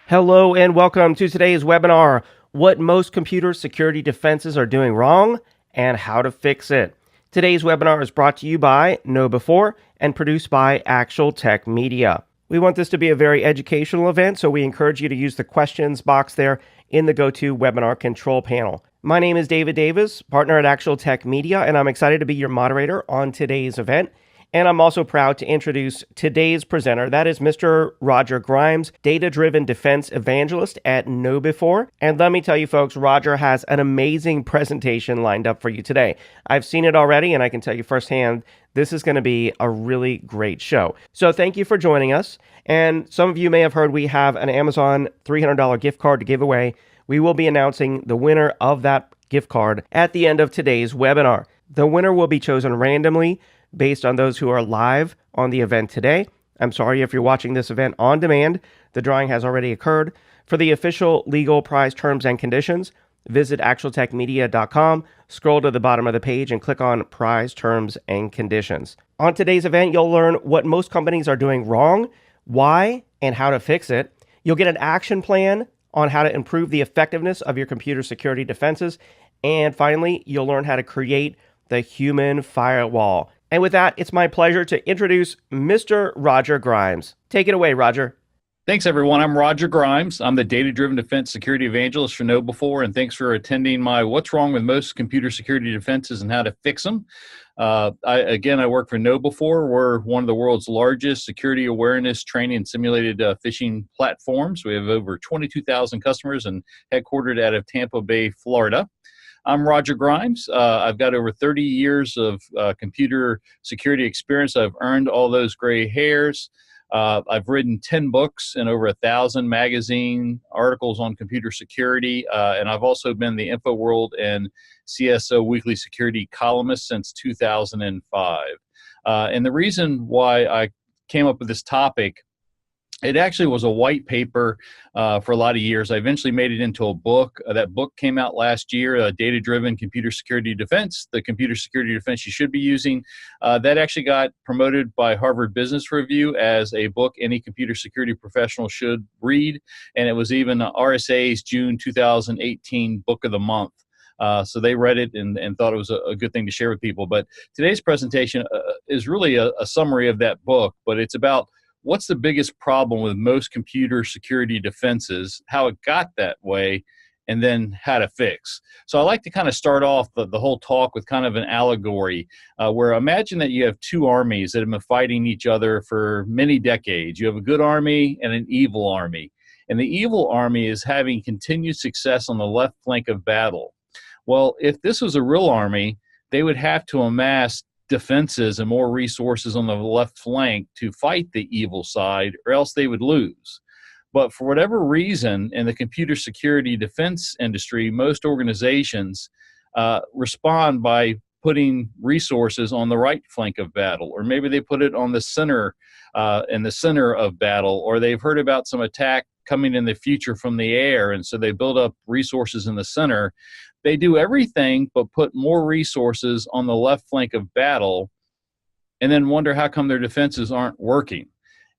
Hello and welcome to today's webinar, What Most Computer Security Defenses Are Doing Wrong and How to Fix It. Today's webinar is brought to you by KnowBe4 and produced by Actual Tech Media. We want this to be a very educational event, so we encourage you to use the questions box there in the GoToWebinar control panel. My name is David Davis, partner at Actual Tech Media, and I'm excited to be your moderator on today's event. And I'm also proud to introduce today's presenter. That is Mr. Roger Grimes, data-driven defense evangelist at KnowBe4. And let me tell you folks, Roger has an amazing presentation lined up for you today. I've seen it already, and I can tell you firsthand, this is going to be a really great show. So thank you for joining us. And some of you may have heard we have an Amazon $300 gift card to give away. We will be announcing the winner of that gift card at the end of today's webinar. The winner will be chosen randomly based on those who are live on the event today. I'm sorry if you're watching this event on demand. The drawing has already occurred. For the official legal prize terms and conditions, visit actualtechmedia.com, scroll to the bottom of the page, and click on Prize Terms and Conditions. On today's event, you'll learn what most companies are doing wrong, why, and how to fix it. You'll get an action plan on how to improve the effectiveness of your computer security defenses. And finally, you'll learn how to create the human firewall. And with that, it's my pleasure to introduce Mr. Roger Grimes. Take it away, Roger. Thanks, everyone. I'm Roger Grimes. I'm the data-driven defense security evangelist for KnowBe4, and thanks for attending my What's Wrong with Most Computer Security Defenses and How to Fix Them. I work for KnowBe4. We're one of the world's largest security awareness training and simulated phishing platforms. We have over 22,000 customers and headquartered out of Tampa Bay, Florida. I'm Roger Grimes. I've got over 30 years of computer security experience. I've earned all those gray hairs. I've written 10 books and over 1,000 magazine articles on computer security. And I've also been the InfoWorld and CSO Weekly Security columnist since 2005. And the reason why I came up with this topic, it actually was a white paper for a lot of years. I eventually made it into a book. That book came out last year, Data-Driven Computer Security Defense, the computer security defense you should be using. That actually got promoted by Harvard Business Review as a book any computer security professional should read. And it was even RSA's June 2018 Book of the Month. So they read it and thought it was a good thing to share with people. But today's presentation is really a summary of that book, but it's about what's the biggest problem with most computer security defenses, how it got that way, and then how to fix. So I like to kind of start off the whole talk with kind of an allegory, where imagine that you have two armies that have been fighting each other for many decades. You have a good army and an evil army. And the evil army is having continued success on the left flank of battle. Well, if this was a real army, they would have to amass defenses and more resources on the left flank to fight the evil side, or else they would lose. But for whatever reason, in the computer security defense industry, most organizations respond by putting resources on the right flank of battle, or maybe they put it on the center, in the center of battle, or they've heard about some attack coming in the future from the air, and so they build up resources in the center. They do everything but put more resources on the left flank of battle and then wonder how come their defenses aren't working.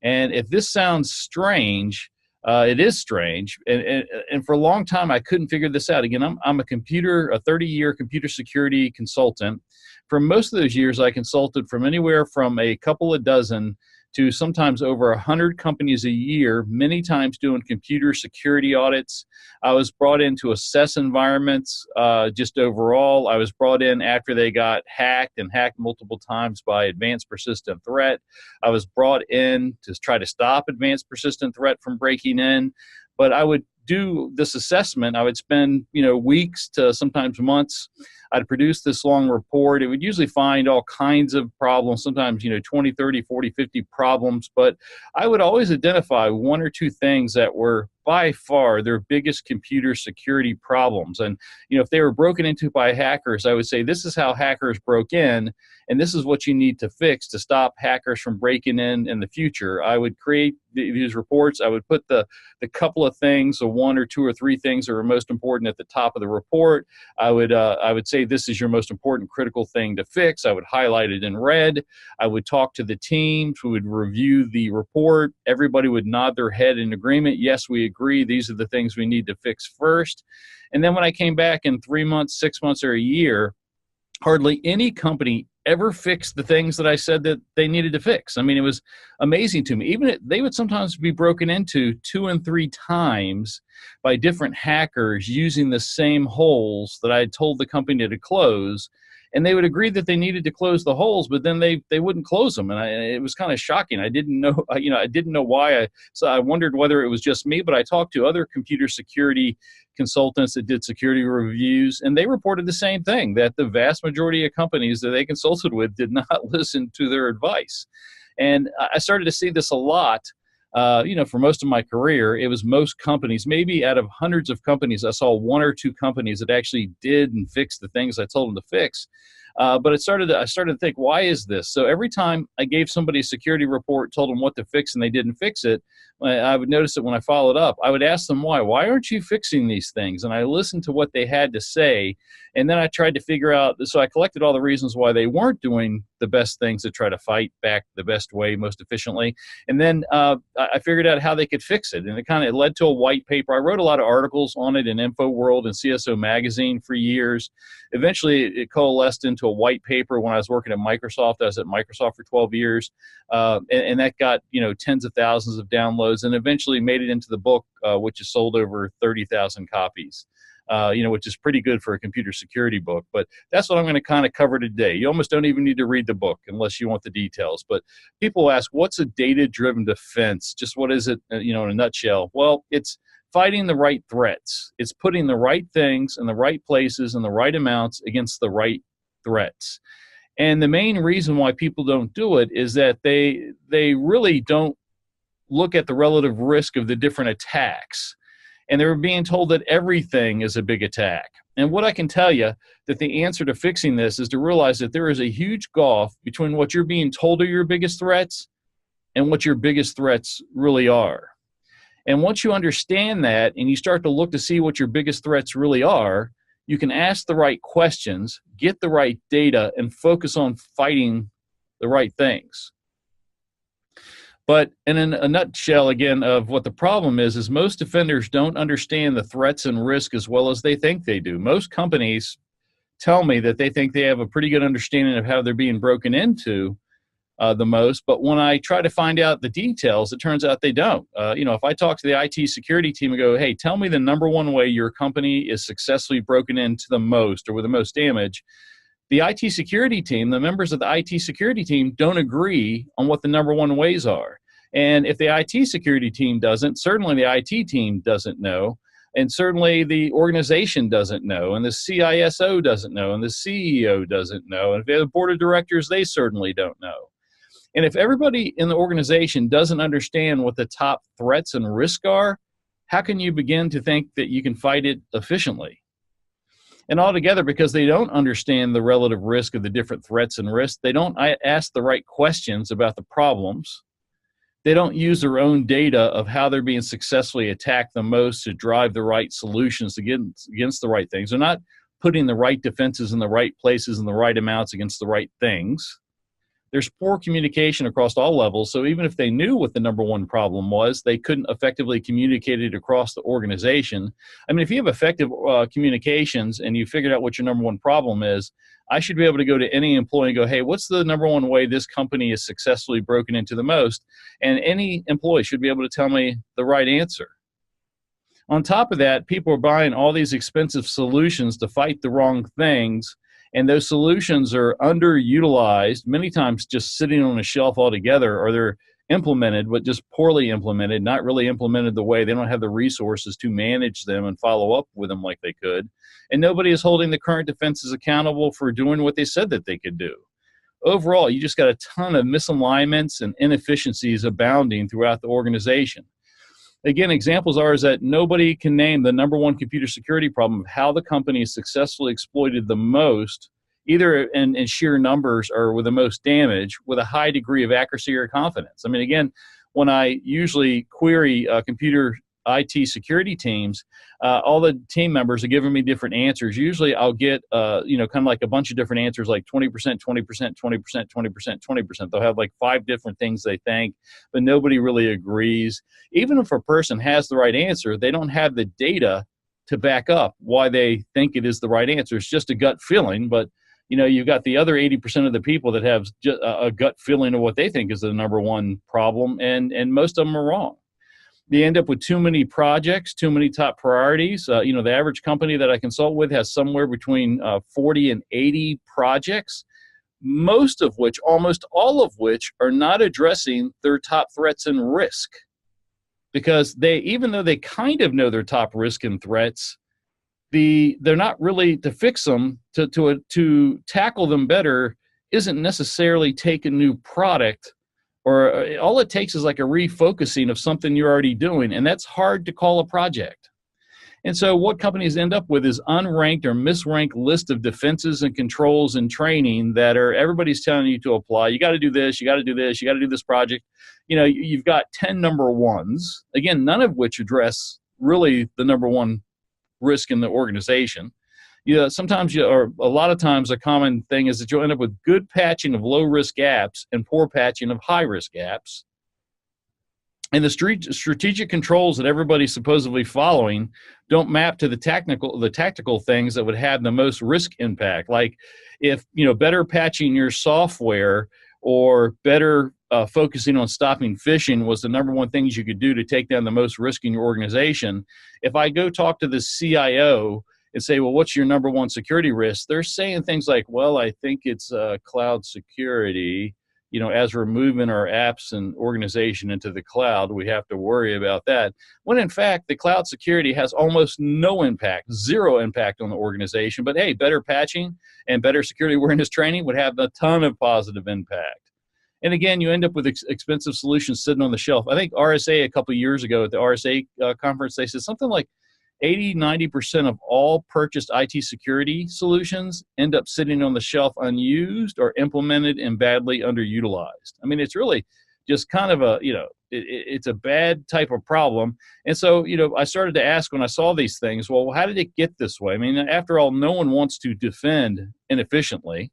And if this sounds strange, it is strange. And for a long time, I couldn't figure this out. Again, I'm a 30-year computer security consultant. For most of those years, I consulted from anywhere from a couple of dozen to sometimes over 100 companies a year, many times doing computer security audits. I was brought in to assess environments just overall. I was brought in after they got hacked and hacked multiple times by advanced persistent threat. I was brought in to try to stop advanced persistent threat from breaking in. But I would do this assessment. I would spend weeks to sometimes months. I'd produce this long report. It would usually find all kinds of problems, sometimes 20, 30, 40, 50 problems, but I would always identify one or two things that were by far their biggest computer security problems. And if they were broken into by hackers, I would say this is how hackers broke in, and this is what you need to fix to stop hackers from breaking in the future. I would create these reports. I would put the couple of things, the one or two or three things that are most important at the top of the report. I would say this is your most important critical thing to fix. I would highlight it in red. I would talk to the teams who would review the report. Everybody would nod their head in agreement. Yes, we agree. These are the things we need to fix first. And then when I came back in 3 months, 6 months, or a year, hardly any company ever fixed the things that I said that they needed to fix. I mean, it was amazing to me. Even they would sometimes be broken into 2 and 3 times by different hackers using the same holes that I had told the company to close. And they would agree that they needed to close the holes, but then they wouldn't close them. And it was kind of shocking. I didn't know, I didn't know why. So I wondered whether it was just me, but I talked to other computer security consultants that did security reviews, and they reported the same thing, that the vast majority of companies that they consulted with did not listen to their advice. And I started to see this a lot. For most of my career, it was most companies. Maybe out of hundreds of companies, I saw 1 or 2 companies that actually did and fixed the things I told them to fix. But I started to think, why is this? So every time I gave somebody a security report, told them what to fix, and they didn't fix it, I would notice it when I followed up. I would ask them why. Why aren't you fixing these things? And I listened to what they had to say, and then I tried to figure out. So I collected all the reasons why they weren't doing the best things to try to fight back the best way, most efficiently. And then I figured out how they could fix it, and it led to a white paper. I wrote a lot of articles on it in InfoWorld and CSO Magazine for years. Eventually, it coalesced into a white paper when I was working at Microsoft. I was at Microsoft for 12 years, and that got tens of thousands of downloads, and eventually made it into the book, which has sold over 30,000 copies. Which is pretty good for a computer security book. But that's what I'm going to kind of cover today. You almost don't even need to read the book unless you want the details. But people ask, what's a data-driven defense? Just what is it, in a nutshell? Well, it's fighting the right threats. It's putting the right things in the right places and the right amounts against the right threats. And the main reason why people don't do it is that they really don't look at the relative risk of the different attacks. And they were being told that everything is a big attack. And what I can tell you, that the answer to fixing this is to realize that there is a huge gulf between what you're being told are your biggest threats and what your biggest threats really are. And once you understand that and you start to look to see what your biggest threats really are, you can ask the right questions, get the right data, and focus on fighting the right things. But in a nutshell, again, of what the problem is most defenders don't understand the threats and risk as well as they think they do. Most companies tell me that they think they have a pretty good understanding of how they're being broken into the most, but when I try to find out the details, it turns out they don't. If I talk to the IT security team and go, hey, tell me the number one way your company is successfully broken into the most or with the most damage, the IT security team, the members of the IT security team don't agree on what the number one ways are. And if the IT security team doesn't, certainly the IT team doesn't know, and certainly the organization doesn't know, and the CISO doesn't know, and the CEO doesn't know, and if they have a board of directors, they certainly don't know. And if everybody in the organization doesn't understand what the top threats and risks are, how can you begin to think that you can fight it efficiently? And altogether, because they don't understand the relative risk of the different threats and risks, they don't ask the right questions about the problems. They don't use their own data of how they're being successfully attacked the most to drive the right solutions against the right things. They're not putting the right defenses in the right places and the right amounts against the right things. There's poor communication across all levels, so even if they knew what the number one problem was, they couldn't effectively communicate it across the organization. I mean, if you have effective communications and you figured out what your number one problem is, I should be able to go to any employee and go, hey, what's the number one way this company is successfully broken into the most? And any employee should be able to tell me the right answer. On top of that, people are buying all these expensive solutions to fight the wrong things, and those solutions are underutilized, many times just sitting on a shelf altogether, or they're implemented, but just poorly implemented, not really implemented the way. They don't have the resources to manage them and follow up with them like they could. And nobody is holding the current defenses accountable for doing what they said that they could do. Overall, you just got a ton of misalignments and inefficiencies abounding throughout the organization. Again, examples are that nobody can name the number one computer security problem of how the company is successfully exploited the most either in sheer numbers or with the most damage, with a high degree of accuracy or confidence. I mean, again, when I usually query computer IT security teams, all the team members are giving me different answers. Usually I'll get, kind of like a bunch of different answers, like 20%, 20%, 20%, 20%, 20%. They'll have like 5 different things they think, but nobody really agrees. Even if a person has the right answer, they don't have the data to back up why they think it is the right answer. It's just a gut feeling, but you've got the other 80% of the people that have just a gut feeling of what they think is the number one problem, and most of them are wrong. They end up with too many projects, too many top priorities. The average company that I consult with has somewhere between 40 and 80 projects, most of which, almost all of which, are not addressing their top threats and risk. Because even though they kind of know their top risk and threats, they're not really, to fix them, to tackle them better, isn't necessarily take a new product, or all it takes is like a refocusing of something you're already doing, and that's hard to call a project. And so what companies end up with is unranked or misranked list of defenses and controls and training that everybody's telling you to apply. You got to do this, you got to do this, you got to do this project. You've got 10 number ones, again, none of which address really the number one risk in the organization. Sometimes, or a lot of times, a common thing is that you'll end up with good patching of low-risk apps and poor patching of high-risk apps. And the strategic controls that everybody's supposedly following don't map to the tactical things that would have the most risk impact. Like if better patching your software or better focusing on stopping phishing was the number one things you could do to take down the most risk in your organization. If I go talk to the CIO and say, well, what's your number one security risk? They're saying things like, well, I think it's cloud security. As we're moving our apps and organization into the cloud, we have to worry about that. When in fact, the cloud security has almost no impact, zero impact on the organization. But hey, better patching and better security awareness training would have a ton of positive impact. And again, you end up with expensive solutions sitting on the shelf. I think RSA a couple of years ago at the RSA conference, they said something like 80-90% of all purchased IT security solutions end up sitting on the shelf unused or implemented and badly underutilized. I mean, it's really just kind of it's a bad type of problem. And so, I started to ask when I saw these things, well, how did it get this way? I mean, after all, no one wants to defend inefficiently.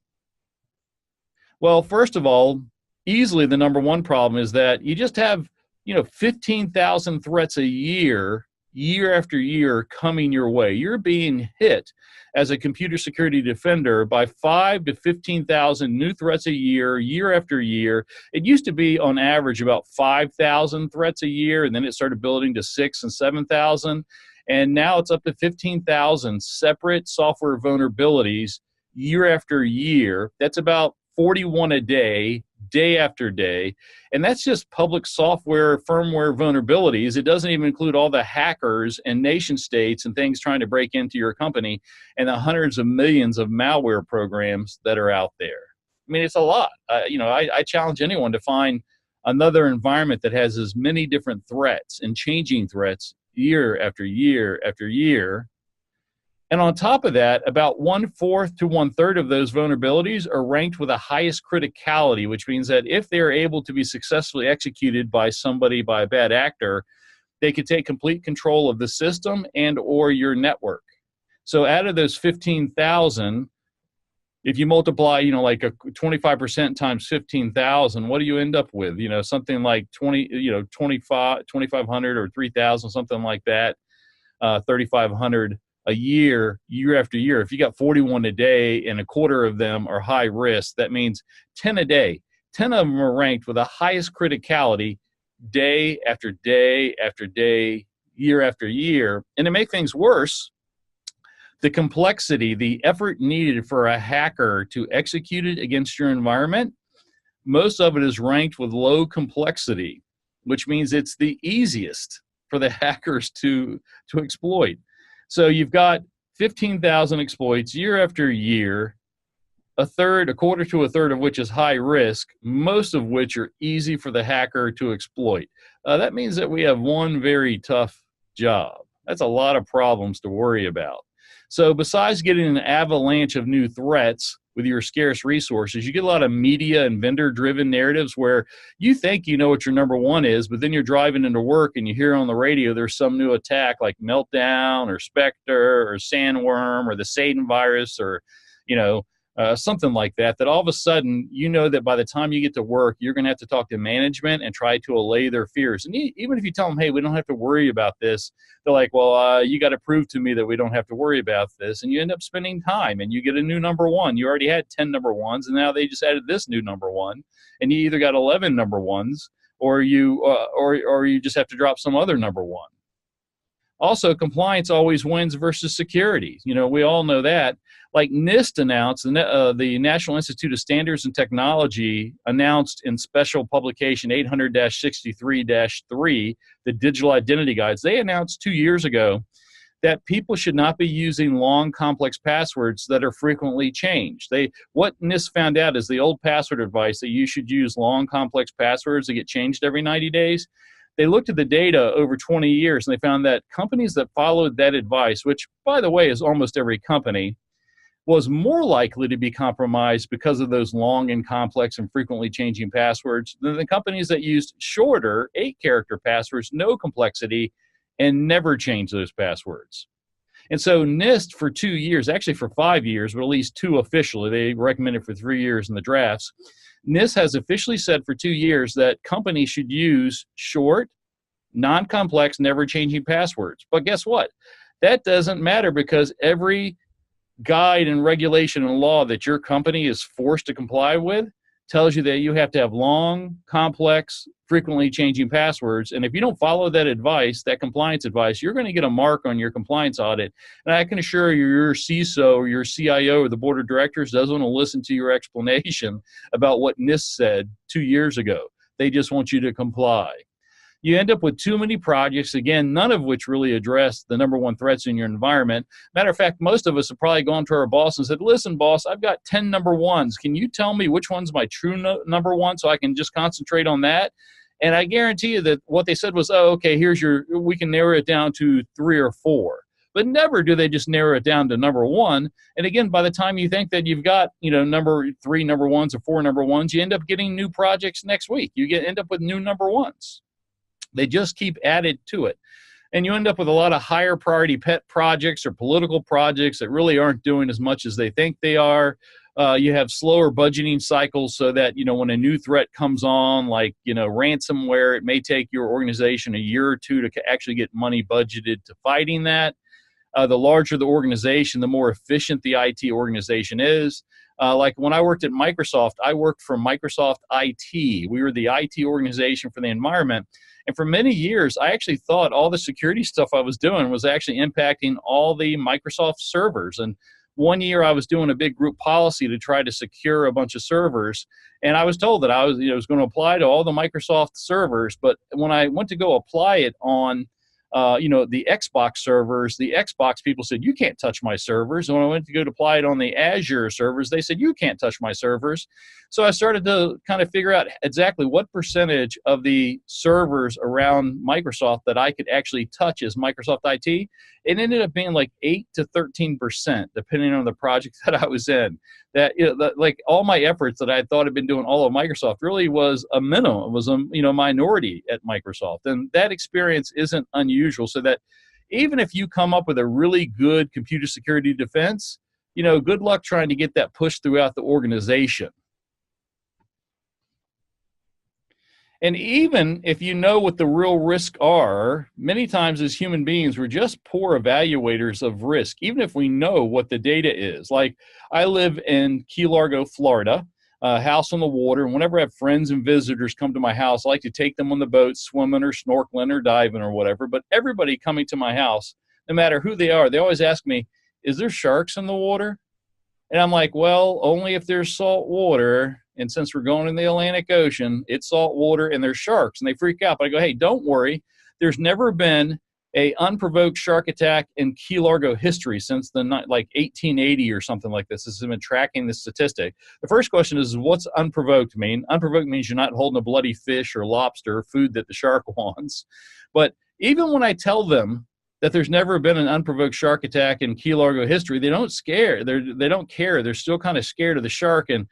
Well, first of all, easily the number one problem is that you just have, 15,000 threats a year after year coming your way. You're being hit as a computer security defender by 5,000 to 15,000 new threats a year after year. It used to be on average about 5,000 threats a year, and then it started building to 6,000 and 7,000. And now it's up to 15,000 separate software vulnerabilities year after year. That's about 41 a day, day after day. And that's just public software firmware vulnerabilities. It doesn't even include all the hackers and nation states and things trying to break into your company and the hundreds of millions of malware programs that are out there. I mean, it's a lot. I challenge anyone to find another environment that has as many different threats and changing threats year after year after year. And on top of that, about 1/4 to 1/3 of those vulnerabilities are ranked with the highest criticality, which means that if they're able to be successfully executed by a bad actor, they could take complete control of the system and or your network. So out of those 15,000, if you multiply, like a 25% times 15,000, what do you end up with? Something like 2,500 or 3,000, something like that, 3,500 a year after year. If you got 41 a day and a quarter of them are high risk, that means 10 a day. 10 of them are ranked with the highest criticality day after day after day, year after year. And to make things worse, the complexity, the effort needed for a hacker to execute it against your environment, most of it is ranked with low complexity, which means it's the easiest for the hackers to exploit. So you've got 15,000 exploits year after year, a quarter to a third of which is high risk, most of which are easy for the hacker to exploit. That means that we have one very tough job. That's a lot of problems to worry about. So besides getting an avalanche of new threats, with your scarce resources. You get a lot of media and vendor-driven narratives where you think you know what your number one is, but then you're driving into work and you hear on the radio there's some new attack like Meltdown or Spectre or Sandworm or the Satan virus or, something like that, that all of a sudden, you know that by the time you get to work, you're going to have to talk to management and try to allay their fears. And even if you tell them, hey, we don't have to worry about this, they're like, well, you got to prove to me that we don't have to worry about this. And you end up spending time and you get a new number one. You already had 10 number ones, and now they just added this new number one. And you either got 11 number ones or you just have to drop some other number one. Also, compliance always wins versus security. We all know that. Like NIST announced, the National Institute of Standards and Technology announced in special publication 800-63-3, the Digital Identity Guides, they announced 2 years ago that people should not be using long, complex passwords that are frequently changed. What NIST found out is the old password advice that you should use long, complex passwords that get changed every 90 days. They looked at the data over 20 years, and they found that companies that followed that advice, which, by the way, is almost every company, was more likely to be compromised because of those long and complex and frequently changing passwords than the companies that used shorter 8-character passwords, no complexity, and never changed those passwords. And so NIST for 2 years, actually for 5 years, but at least 2 officially, they recommended for 3 years in the drafts, NIST has officially said for 2 years that companies should use short, non-complex, never-changing passwords. But guess what? That doesn't matter because every guide and regulation and law that your company is forced to comply with tells you that you have to have long, complex, frequently changing passwords. And if you don't follow that advice, that compliance advice, you're going to get a mark on your compliance audit. And I can assure you, your CISO or your CIO or the board of directors doesn't want to listen to your explanation about what NIST said 2 years ago. They just want you to comply. You end up with too many projects, again, none of which really address the number one threats in your environment. Matter of fact, most of us have probably gone to our boss and said, listen, boss, I've got 10 number ones. Can you tell me which one's my true number one so I can just concentrate on that? And I guarantee you that what they said was, oh, okay, we can narrow it down to 3 or 4. But never do they just narrow it down to number one. And again, by the time you think that you've got, number 3 number ones or 4 number ones, you end up getting new projects next week. End up with new number ones. They just keep added to it. And you end up with a lot of higher priority pet projects or political projects that really aren't doing as much as they think they are. You have slower budgeting cycles so that, when a new threat comes on, like, ransomware, it may take your organization a year or two to actually get money budgeted to fighting that. The larger the organization, the more efficient the IT organization is. Like when I worked at Microsoft, I worked for Microsoft IT. We were the IT organization for the environment. And for many years, I actually thought all the security stuff I was doing was actually impacting all the Microsoft servers. And one year I was doing a big group policy to try to secure a bunch of servers. And I was told that I was going to apply to all the Microsoft servers. But when I went to go apply it on the Xbox servers, the Xbox people said, you can't touch my servers. And when I went to go apply it on the Azure servers, they said, you can't touch my servers. So I started to kind of figure out exactly what percentage of the servers around Microsoft that I could actually touch as Microsoft IT. It ended up being like 8 to 13%, depending on the project that I was in. That, like all my efforts that I thought I'd been doing all of Microsoft really was a minimum, was a minority at Microsoft. And that experience isn't unusual. So that even if you come up with a really good computer security defense, good luck trying to get that pushed throughout the organization. And even if you know what the real risks are, many times as human beings, we're just poor evaluators of risk, even if we know what the data is. Like I live in Key Largo, Florida, a house on the water. And whenever I have friends and visitors come to my house, I like to take them on the boat, swimming or snorkeling or diving or whatever. But everybody coming to my house, no matter who they are, they always ask me, is there sharks in the water? And I'm like, well, only if there's salt water. And since we're going in the Atlantic Ocean, it's salt water and there's sharks. And they freak out. But I go, hey, don't worry. There's never been a unprovoked shark attack in Key Largo history since like 1880 or something like this. This has been tracking this statistic. The first question is, what's unprovoked mean? Unprovoked means you're not holding a bloody fish or lobster, food that the shark wants. But even when I tell them that there's never been an unprovoked shark attack in Key Largo history. They don't care. They're still kind of scared of the shark. And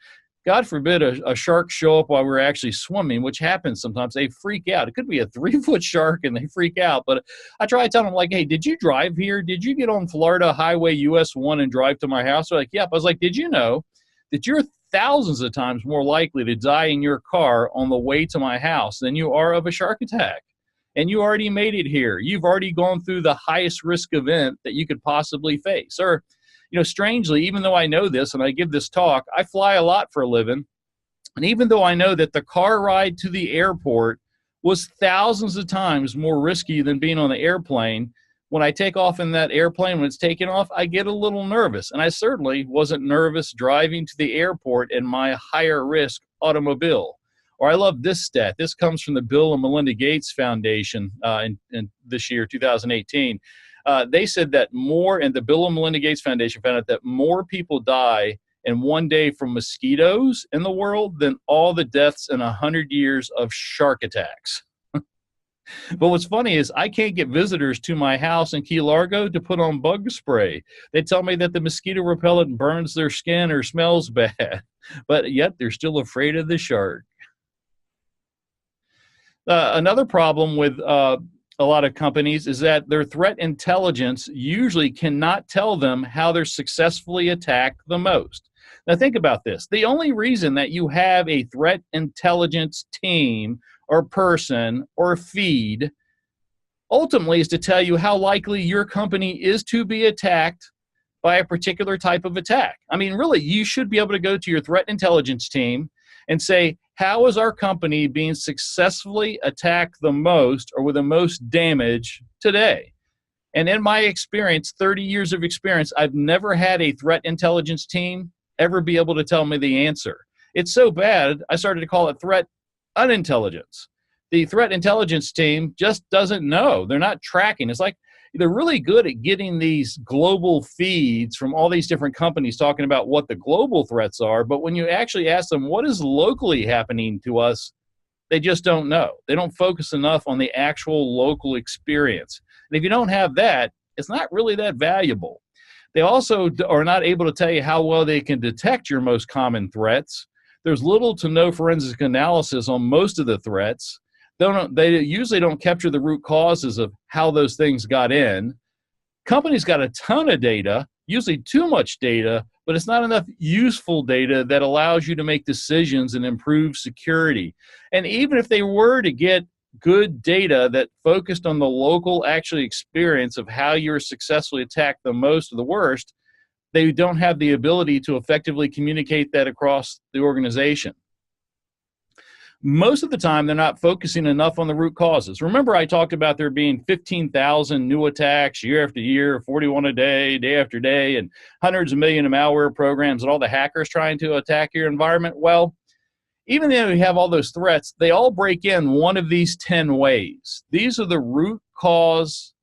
God forbid a shark show up while we're actually swimming, which happens sometimes. They freak out. It could be a 3-foot shark and they freak out. But I try to tell them, like, hey, did you drive here? Did you get on Florida Highway US 1 and drive to my house? They're like, yep. I was like, did you know that you're thousands of times more likely to die in your car on the way to my house than you are of a shark attack? And you already made it here. You've already gone through the highest risk event that you could possibly face. Or, strangely, even though I know this and I give this talk, I fly a lot for a living. And even though I know that the car ride to the airport was thousands of times more risky than being on the airplane, when I take off in that airplane, when it's taking off, I get a little nervous. And I certainly wasn't nervous driving to the airport in my higher risk automobile. Or I love this stat. This comes from the Bill and Melinda Gates Foundation in this year, 2018. They said that and the Bill and Melinda Gates Foundation found out that more people die in one day from mosquitoes in the world than all the deaths in 100 years of shark attacks. But what's funny is I can't get visitors to my house in Key Largo to put on bug spray. They tell me that the mosquito repellent burns their skin or smells bad, but yet they're still afraid of the shark. Another problem with a lot of companies is that their threat intelligence usually cannot tell them how they're successfully attacked the most. Now think about this. The only reason that you have a threat intelligence team or person or feed ultimately is to tell you how likely your company is to be attacked by a particular type of attack. I mean, really, you should be able to go to your threat intelligence team and say, how is our company being successfully attacked the most or with the most damage today? And in my experience, 30 years of experience, I've never had a threat intelligence team ever be able to tell me the answer. It's so bad, I started to call it threat unintelligence. The threat intelligence team just doesn't know. They're not tracking. It's like they're really good at getting these global feeds from all these different companies talking about what the global threats are. But when you actually ask them what is locally happening to us, they just don't know. They don't focus enough on the actual local experience. And if you don't have that, it's not really that valuable. They also are not able to tell you how well they can detect your most common threats. There's little to no forensic analysis on most of the threats. They usually don't capture the root causes of how those things got in. Companies got a ton of data, usually too much data, but it's not enough useful data that allows you to make decisions and improve security. And even if they were to get good data that focused on the local actually experience of how you're successfully attacked the most or the worst, they don't have the ability to effectively communicate that across the organization. Most of the time, they're not focusing enough on the root causes. Remember, I talked about there being 15,000 new attacks year after year, 41 a day, day after day, and hundreds of millions of malware programs and all the hackers trying to attack your environment. Well, even though you have all those threats, they all break in one of these 10 ways. These are the root cause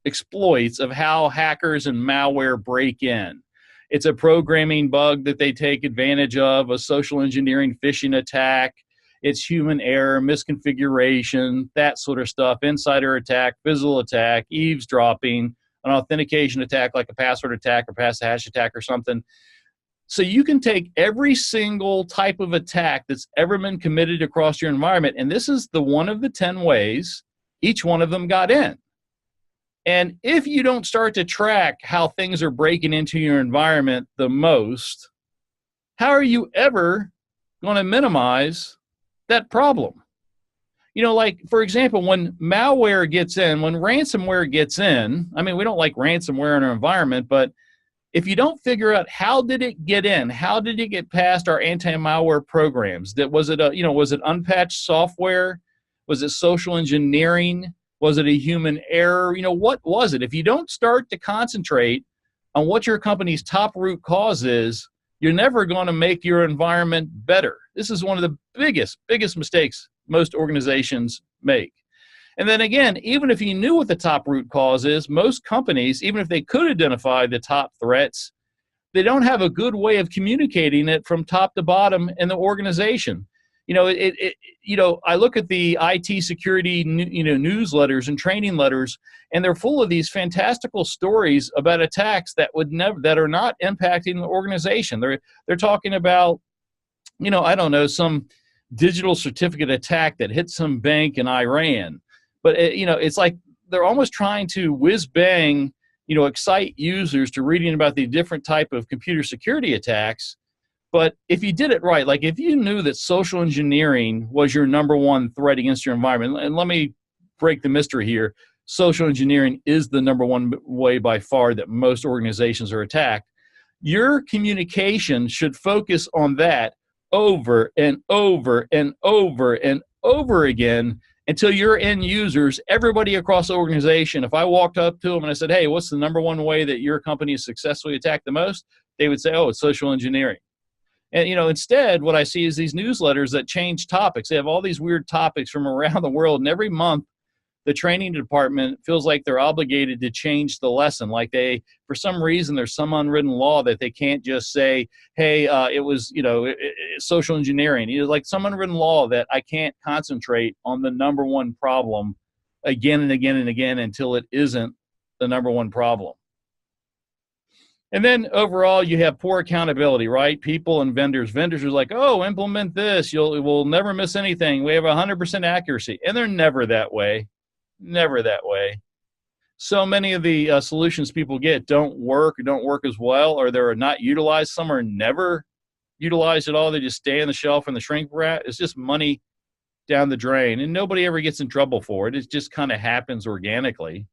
exploits of how hackers and malware break in. It's a programming bug that they take advantage of, a social engineering phishing attack. It's human error, misconfiguration, that sort of stuff, insider attack, physical attack, eavesdropping, an authentication attack like a password attack or pass hash attack or something. So you can take every single type of attack that's ever been committed across your environment, and this is the one of the 10 ways each one of them got in. And if you don't start to track how things are breaking into your environment the most, how are you ever going to minimize that problem? Like, for example, when malware gets in, when ransomware gets in, I mean, we don't like ransomware in our environment, but if you don't figure out how did it get in, how did it get past our anti-malware programs, was it unpatched software? Was it social engineering? Was it a human error? What was it? If you don't start to concentrate on what your company's top root cause is, you're never going to make your environment better. This is one of the biggest mistakes most organizations make. And then again, even if you knew what the top root cause is, most companies, even if they could identify the top threats, they don't have a good way of communicating it from top to bottom in the organization. I look at the IT security, newsletters and training letters, and they're full of these fantastical stories about attacks that are not impacting the organization. They're talking about, I don't know, some digital certificate attack that hit some bank in Iran, but it's like they're almost trying to whiz bang, excite users to reading about the different type of computer security attacks. But if you did it right, like if you knew that social engineering was your number one threat against your environment, and let me break the mystery here, social engineering is the number one way by far that most organizations are attacked. Your communication should focus on that over and over and over and over again until your end users, everybody across the organization, if I walked up to them and I said, hey, what's the number one way that your company is successfully attacked the most? They would say, oh, it's social engineering. And, instead, what I see is these newsletters that change topics. They have all these weird topics from around the world. And every month, the training department feels like they're obligated to change the lesson. Like for some reason, there's some unwritten law that they can't just say, hey, it was, social engineering. Like some unwritten law that I can't concentrate on the number one problem again and again and again until it isn't the number one problem. And then overall, you have poor accountability, right? People and vendors. Vendors are like, oh, implement this. We'll never miss anything. We have 100% accuracy. And they're never that way. Never that way. So many of the solutions people get don't work as well, or they're not utilized. Some are never utilized at all. They just stay on the shelf in the shrink wrap. It's just money down the drain. And nobody ever gets in trouble for it. It just kind of happens organically.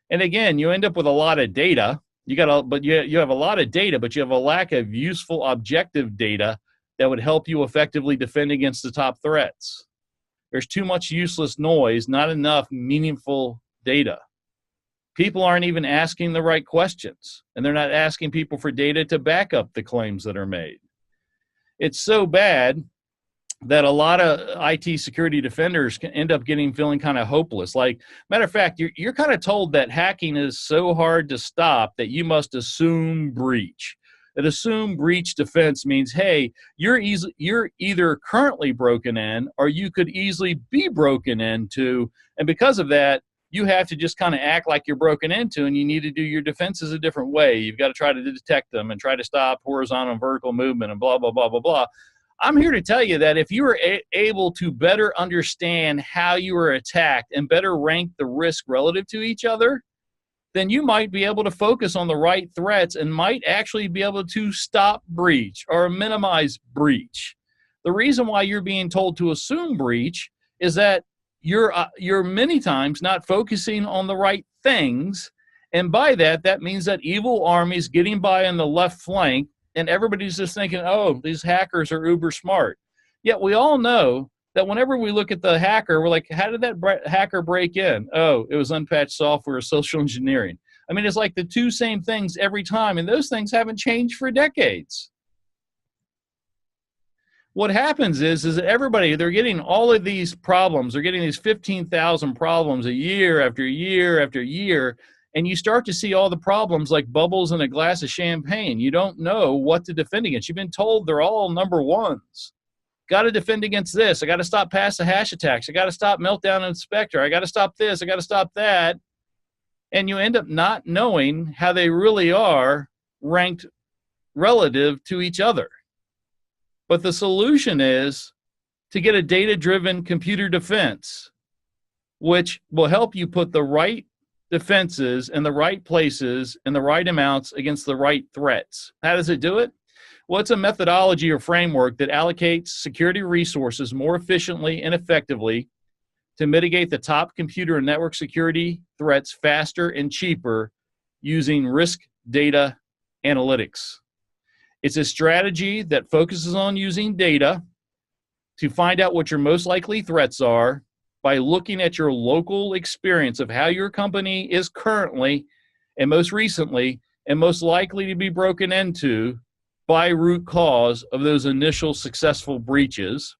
And again, you end up with a lot of data. You have a lot of data, but you have a lack of useful objective data that would help you effectively defend against the top threats. There's too much useless noise, not enough meaningful data. People aren't even asking the right questions, and they're not asking people for data to back up the claims that are made. It's so bad that a lot of IT security defenders can end up feeling kind of hopeless. Like, matter of fact, you're kind of told that hacking is so hard to stop that you must assume breach. That assume breach defense means, hey, you're either currently broken in or you could easily be broken into, and because of that, you have to just kind of act like you're broken into, and you need to do your defenses a different way. You've got to try to detect them and try to stop horizontal and vertical movement and blah, blah, blah, blah, blah. I'm here to tell you that if you are able to better understand how you are attacked and better rank the risk relative to each other, then you might be able to focus on the right threats and might actually be able to stop breach or minimize breach. The reason why you're being told to assume breach is that you're many times not focusing on the right things, and by that means that evil armies getting by on the left flank, and everybody's just thinking, oh, these hackers are uber smart. Yet we all know that whenever we look at the hacker, we're like, how did that hacker break in? Oh, it was unpatched software, social engineering. I mean, it's like the two same things every time, and those things haven't changed for decades. What happens is that everybody, they're getting all of these problems. They're getting these 15,000 problems a year after year after year, and you start to see all the problems like bubbles in a glass of champagne. You don't know what to defend against. You've been told they're all number ones. Got to defend against this. I got to stop pass the hash attacks. I got to stop meltdown inspector. I got to stop this. I got to stop that. And you end up not knowing how they really are ranked relative to each other. But the solution is to get a data-driven computer defense, which will help you put the right defenses in the right places and the right amounts against the right threats. How does it do it? Well, it's a methodology or framework that allocates security resources more efficiently and effectively to mitigate the top computer and network security threats faster and cheaper using risk data analytics. It's a strategy that focuses on using data to find out what your most likely threats are by looking at your local experience of how your company is currently and most recently and most likely to be broken into by root cause of those initial successful breaches,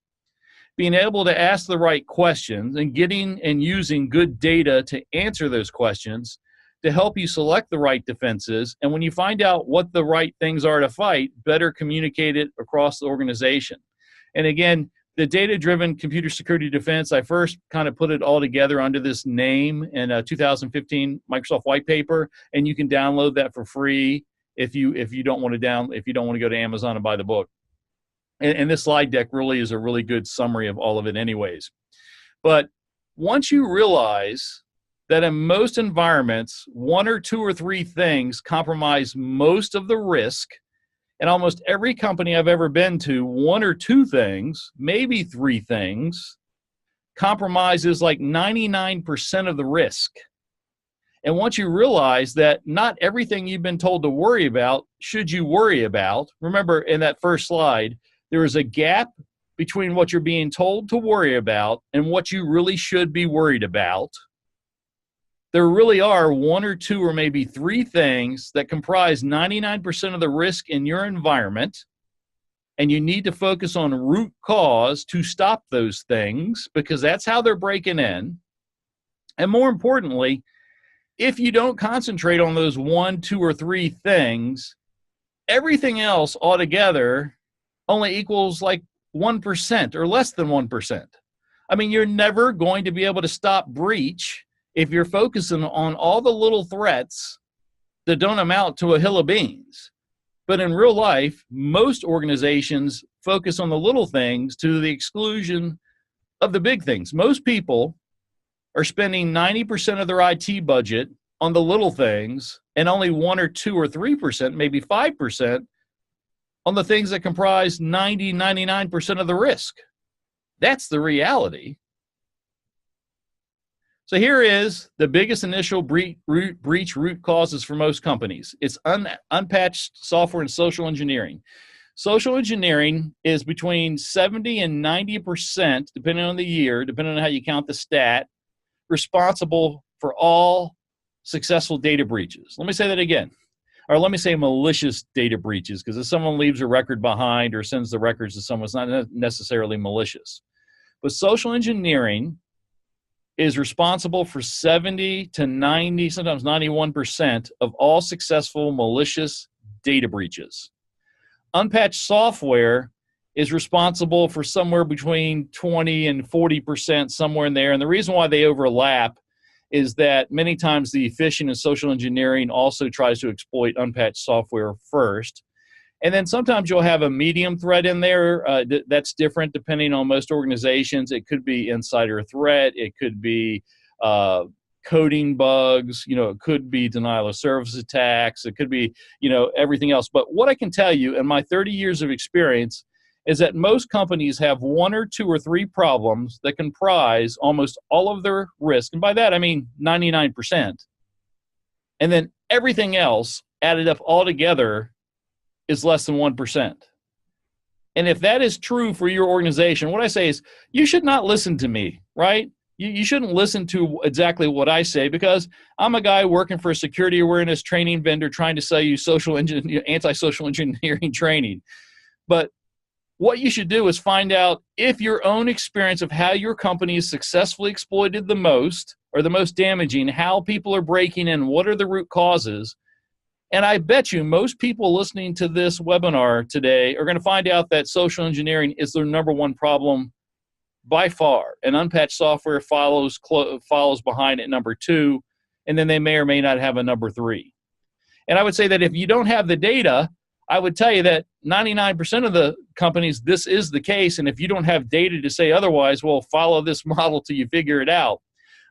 being able to ask the right questions and getting and using good data to answer those questions to help you select the right defenses, and when you find out what the right things are to fight, better communicate it across the organization. And again, the data-driven computer security defense, I first kind of put it all together under this name in a 2015 Microsoft white paper, and you can download that for free if you don't want to go to Amazon and buy the book. And this slide deck really is a really good summary of all of it anyways. But once you realize that in most environments, one or two or three things compromise most of the risk, and almost every company I've ever been to, one or two things, maybe three things, compromises like 99% of the risk. And once you realize that not everything you've been told to worry about should you worry about, remember in that first slide, there is a gap between what you're being told to worry about and what you really should be worried about. There really are one or two or maybe three things that comprise 99% of the risk in your environment, and you need to focus on root cause to stop those things because that's how they're breaking in. And more importantly, if you don't concentrate on those one, two, or three things, everything else altogether only equals like 1% or less than 1%. I mean, you're never going to be able to stop breach if you're focusing on all the little threats that don't amount to a hill of beans. But in real life, most organizations focus on the little things to the exclusion of the big things. Most people are spending 90% of their IT budget on the little things and only 1 or 2 or 3%, maybe 5%, on the things that comprise 99% of the risk. That's the reality. So here is the biggest initial breach root causes for most companies. It's unpatched software and social engineering. Social engineering is between 70 and 90%, depending on the year, depending on how you count the stat, responsible for all successful data breaches. Let me say that again. Or let me say malicious data breaches, because if someone leaves a record behind or sends the records to someone, it's not necessarily malicious. But social engineering is responsible for 70 to 90, sometimes 91% of all successful malicious data breaches. Unpatched software is responsible for somewhere between 20 and 40%, somewhere in there. And the reason why they overlap is that many times the efficient and social engineering also tries to exploit unpatched software first. And then sometimes you'll have a medium threat in there that's different depending on most organizations. It could be insider threat. It could be coding bugs. It could be denial of service attacks. It could be, everything else. But what I can tell you in my 30 years of experience is that most companies have 1 or 2 or 3 problems that comprise almost all of their risk. And by that, I mean 99%. And then everything else added up all together is less than 1%. And if that is true for your organization, what I say is you should not listen to me, right? You shouldn't listen to exactly what I say because I'm a guy working for a security awareness training vendor trying to sell you anti-social engineering training. But what you should do is find out if your own experience of how your company is successfully exploited the most or the most damaging, how people are breaking in, what are the root causes. And I bet you most people listening to this webinar today are going to find out that social engineering is their number one problem by far. And unpatched software follows behind at number 2, and then they may or may not have a number 3. And I would say that if you don't have the data, I would tell you that 99% of the companies, this is the case. And if you don't have data to say otherwise, well, follow this model till you figure it out.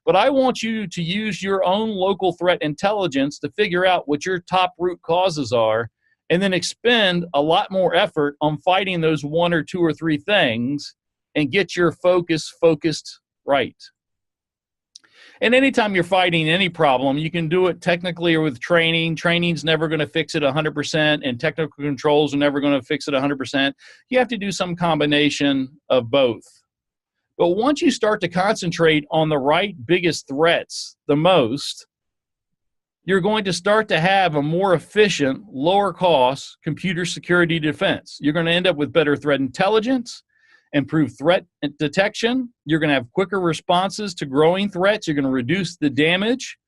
But I want you to use your own local threat intelligence to figure out what your top root causes are, and then expend a lot more effort on fighting those 1 or 2 or 3 things and get your focused right. And anytime you're fighting any problem, you can do it technically or with training. Training's never going to fix it 100%, and technical controls are never going to fix it 100%. You have to do some combination of both. But once you start to concentrate on the right biggest threats the most, you're going to start to have a more efficient, lower cost computer security defense. You're going to end up with better threat intelligence, improved threat detection. You're going to have quicker responses to growing threats. You're going to reduce the damage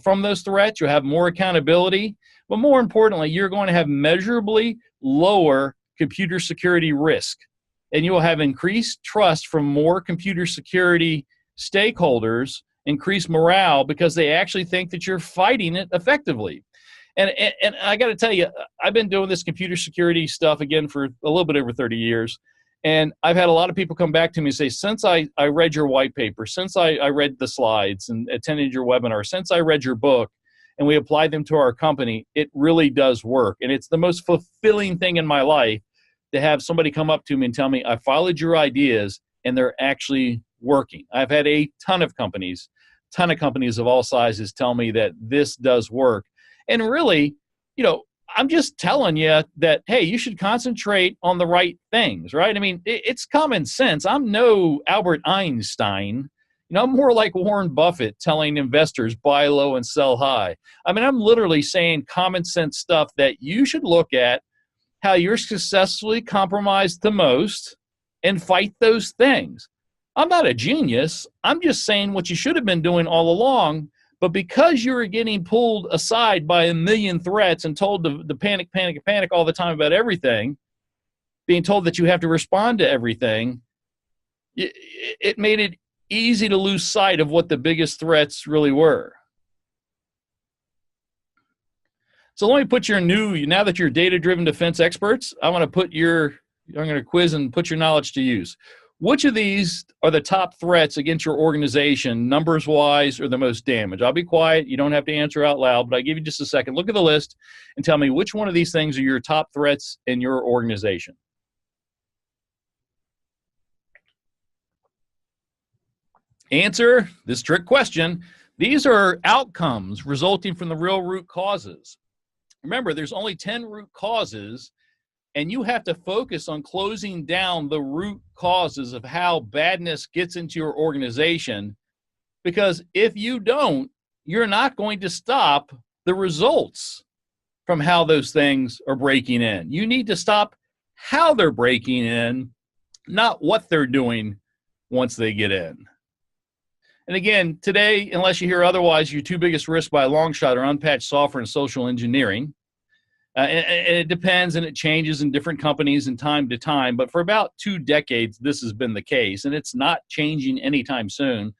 from those threats. You'll have more accountability. But more importantly, you're going to have measurably lower computer security risk. and you will have increased trust from more computer security stakeholders, increased morale, because they actually think that you're fighting it effectively. And I got to tell you, I've been doing this computer security stuff again for a little bit over 30 years. And I've had a lot of people come back to me and say, since I read your white paper, since I read the slides and attended your webinar, since I read your book and we applied them to our company, it really does work. And it's the most fulfilling thing in my life to have somebody come up to me and tell me, I followed your ideas and they're actually working. I've had a ton of companies of all sizes tell me that this does work. And really, I'm just telling you that, hey, you should concentrate on the right things, right? I mean, it's common sense. I'm no Albert Einstein. I'm more like Warren Buffett telling investors buy low and sell high. I mean, I'm literally saying common sense stuff that you should look at how you're successfully compromised the most and fight those things. I'm not a genius. I'm just saying what you should have been doing all along. But because you were getting pulled aside by a million threats and told to panic all the time about everything, being told that you have to respond to everything, it made it easy to lose sight of what the biggest threats really were. So let me put now that you're data-driven defense experts, I'm going to quiz and put your knowledge to use. Which of these are the top threats against your organization, numbers-wise, or the most damage? I'll be quiet. You don't have to answer out loud, but I'll give you just a second. Look at the list and tell me which one of these things are your top threats in your organization. Answer this trick question. These are outcomes resulting from the real root causes. Remember, there's only 10 root causes, and you have to focus on closing down the root causes of how badness gets into your organization, because if you don't, you're not going to stop the results from how those things are breaking in. You need to stop how they're breaking in, not what they're doing once they get in. And again, today, unless you hear otherwise, your two biggest risks by a long shot are unpatched software and social engineering. And it depends and it changes in different companies and time to time. But for about 2 decades, this has been the case. And it's not changing anytime soon.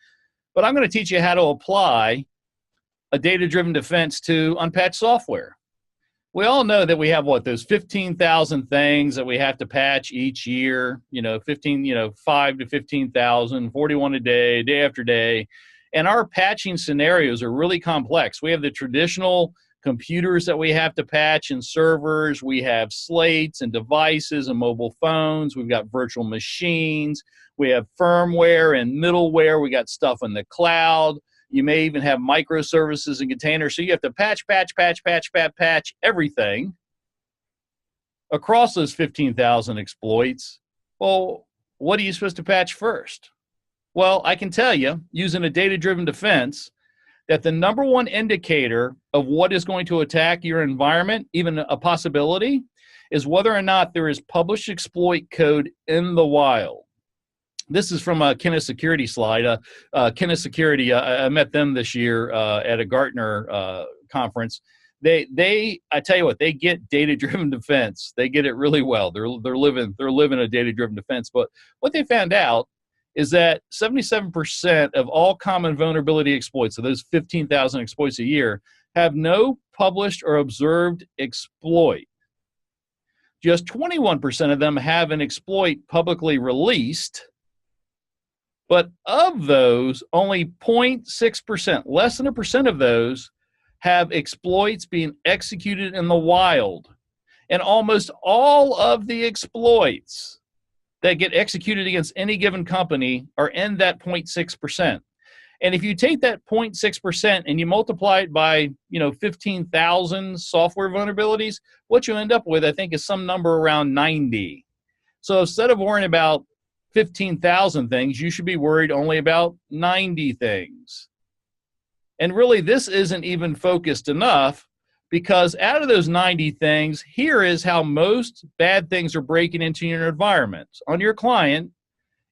But I'm going to teach you how to apply a data-driven defense to unpatched software. We all know that we have those 15,000 things that we have to patch each year, 5 to 15,000, 41 a day after day. And our patching scenarios are really complex. We have the traditional computers that we have to patch and servers. We have slates and devices and mobile phones. We've got virtual machines. We have firmware and middleware. We got stuff in the cloud. You may even have microservices and containers. So you have to patch everything across those 15,000 exploits. Well, what are you supposed to patch first? Well, I can tell you, using a data-driven defense, that the number one indicator of what is going to attack your environment, even a possibility, is whether or not there is published exploit code in the wild. This is from a Kenneth Security slide. Kenneth Security, I met them this year at a Gartner conference. I tell you what, they get data-driven defense. They get it really well. They're living a data-driven defense. But what they found out is that 77% of all common vulnerability exploits, so those 15,000 exploits a year, have no published or observed exploit. Just 21% of them have an exploit publicly released, but of those, only 0.6%, less than 1% of those, have exploits being executed in the wild. And almost all of the exploits that get executed against any given company are in that 0.6%. And if you take that 0.6% and you multiply it by 15,000 software vulnerabilities, what you end up with, I think, is some number around 90. So instead of worrying about 15,000 things, you should be worried only about 90 things. And really, this isn't even focused enough, because out of those 90 things, here is how most bad things are breaking into your environment. On your client,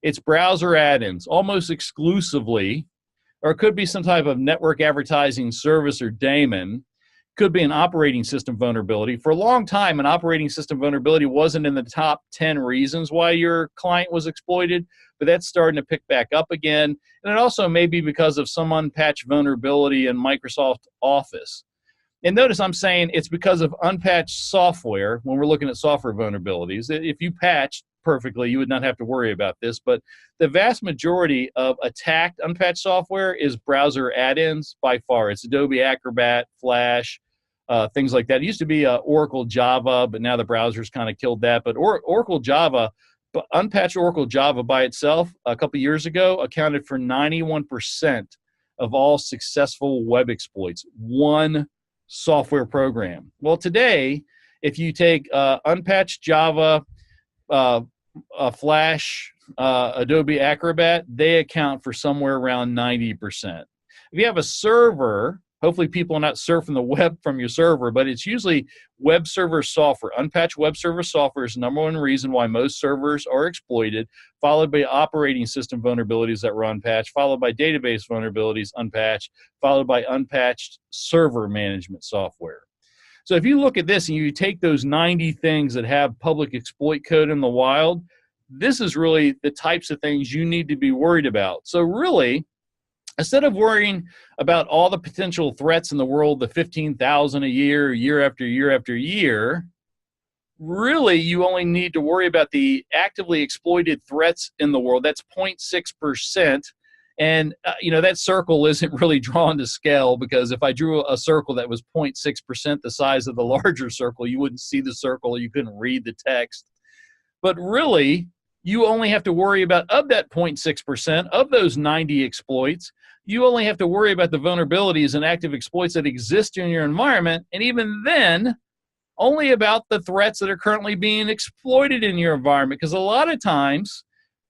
it's browser add-ins, almost exclusively, or it could be some type of network advertising service or daemon. Could be an operating system vulnerability. For a long time, an operating system vulnerability wasn't in the top 10 reasons why your client was exploited, but that's starting to pick back up again. And it also may be because of some unpatched vulnerability in Microsoft Office. And notice I'm saying it's because of unpatched software when we're looking at software vulnerabilities. If you patched perfectly, you would not have to worry about this. But the vast majority of attacked unpatched software is browser add-ins by far. It's Adobe Acrobat, Flash, things like that. It used to be Oracle Java, but now the browser's kind of killed that. But Oracle Java, but unpatched Oracle Java by itself a couple years ago accounted for 91% of all successful web exploits. One software program. Well, today, if you take unpatched Java, Flash, Adobe Acrobat, they account for somewhere around 90%. If you have a server, hopefully people are not surfing the web from your server, but it's usually web server software. Unpatched web server software is the number one reason why most servers are exploited, followed by operating system vulnerabilities that were unpatched, followed by database vulnerabilities unpatched, followed by unpatched server management software. So if you look at this and you take those 90 things that have public exploit code in the wild, this is really the types of things you need to be worried about. So really, instead of worrying about all the potential threats in the world, the 15,000 a year, year after year after year, really you only need to worry about the actively exploited threats in the world. That's 0.6%. And, that circle isn't really drawn to scale, because if I drew a circle that was 0.6% the size of the larger circle, you wouldn't see the circle, you couldn't read the text. But really, you only have to worry about, of that 0.6%, of those 90 exploits, you only have to worry about the vulnerabilities and active exploits that exist in your environment, and even then, only about the threats that are currently being exploited in your environment. Because a lot of times,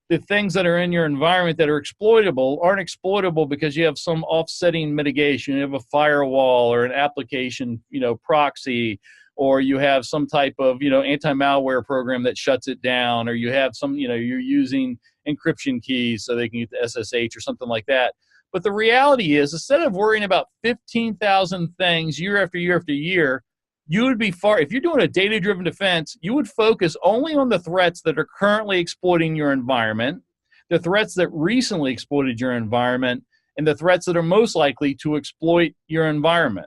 the things that are in your environment that are exploitable aren't exploitable because you have some offsetting mitigation. You have a firewall or an application, proxy, or you have some type of, anti-malware program that shuts it down, or you have some, you're using encryption keys so they can get the SSH or something like that. But the reality is, instead of worrying about 15,000 things year after year after year, you would be if you're doing a data-driven defense, you would focus only on the threats that are currently exploiting your environment, the threats that recently exploited your environment, and the threats that are most likely to exploit your environment,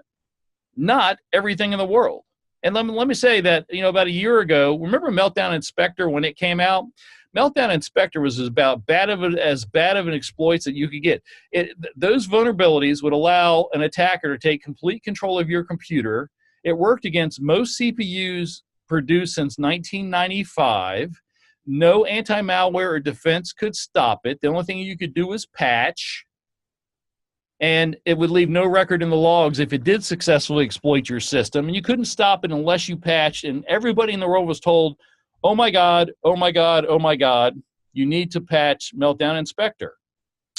not everything in the world. And let me say that, about a year ago, remember Meltdown Inspector when it came out? Meltdown Inspector was as bad of an exploit that you could get. Those vulnerabilities would allow an attacker to take complete control of your computer. It worked against most CPUs produced since 1995. No anti-malware or defense could stop it. The only thing you could do was patch. And it would leave no record in the logs if it did successfully exploit your system. And you couldn't stop it unless you patched. And everybody in the world was told, oh my God, oh my God, oh my God, you need to patch Meltdown Inspector.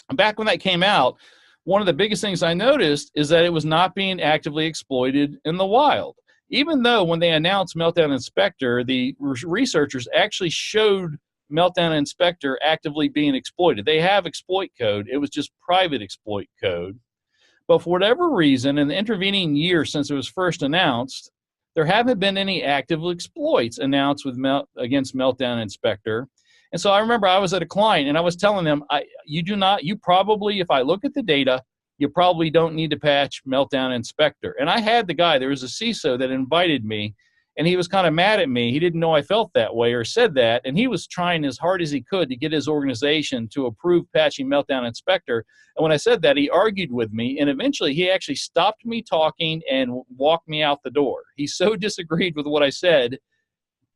And back when that came out, one of the biggest things I noticed is that it was not being actively exploited in the wild. Even though when they announced Meltdown Inspector, the researchers actually showed Meltdown Inspector actively being exploited. They have exploit code. It was just private exploit code. But for whatever reason, in the intervening year since it was first announced, there haven't been any active exploits announced against Meltdown Inspector. And so I remember I was at a client and I was telling them, you probably, if I look at the data, you probably don't need to patch Meltdown Inspector. And I had the guy, there was a CISO that invited me, and he was kind of mad at me. He didn't know I felt that way or said that. And he was trying as hard as he could to get his organization to approve patching Meltdown Inspector. And when I said that, he argued with me. And eventually he actually stopped me talking and walked me out the door. He so disagreed with what I said.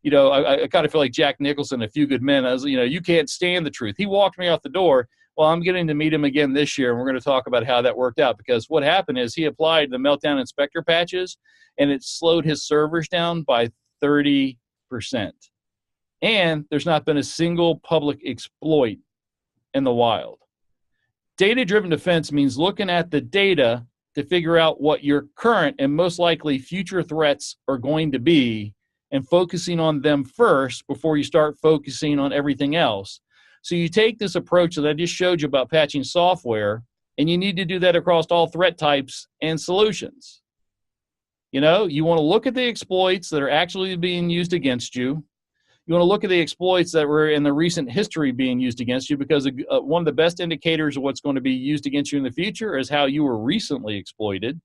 I kind of feel like Jack Nicholson, A Few Good Men. I was, you can't stand the truth. He walked me out the door. Well, I'm getting to meet him again this year, and we're going to talk about how that worked out. Because what happened is he applied the Meltdown Inspector patches, and it slowed his servers down by 30%. And there's not been a single public exploit in the wild. Data-driven defense means looking at the data to figure out what your current and most likely future threats are going to be, and focusing on them first before you start focusing on everything else. So you take this approach that I just showed you about patching software, and you need to do that across all threat types and solutions. You want to look at the exploits that are actually being used against you. You want to look at the exploits that were in the recent history being used against you, because one of the best indicators of what's going to be used against you in the future is how you were recently exploited.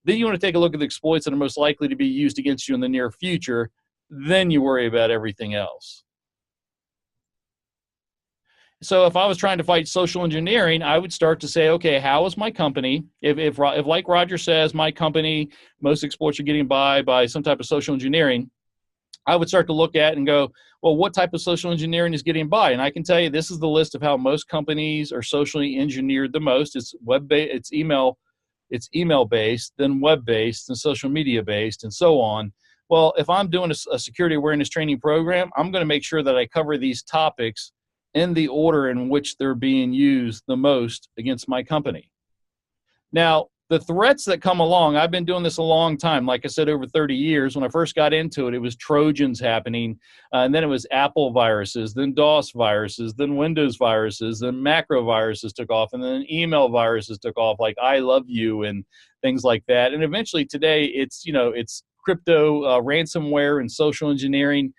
Then you want to take a look at the exploits that are most likely to be used against you in the near future. Then you worry about everything else. So if I was trying to fight social engineering, I would start to say, okay, how is my company, if like Roger says, my company, most exploits are getting by some type of social engineering, I would start to look at and go, well, what type of social engineering is getting by? And I can tell you, this is the list of how most companies are socially engineered the most. It's web-based, it's email-based, then web-based, and social media-based, and so on. Well, if I'm doing a security awareness training program, I'm going to make sure that I cover these topics in the order in which they're being used the most against my company. Now, the threats that come along, I've been doing this a long time. Like I said, over 30 years. When I first got into it, it was Trojans happening, and then it was Apple viruses, then DOS viruses, then Windows viruses, then macro viruses took off, and then email viruses took off, like I love you and things like that. And eventually today, it's crypto, ransomware, and social engineering.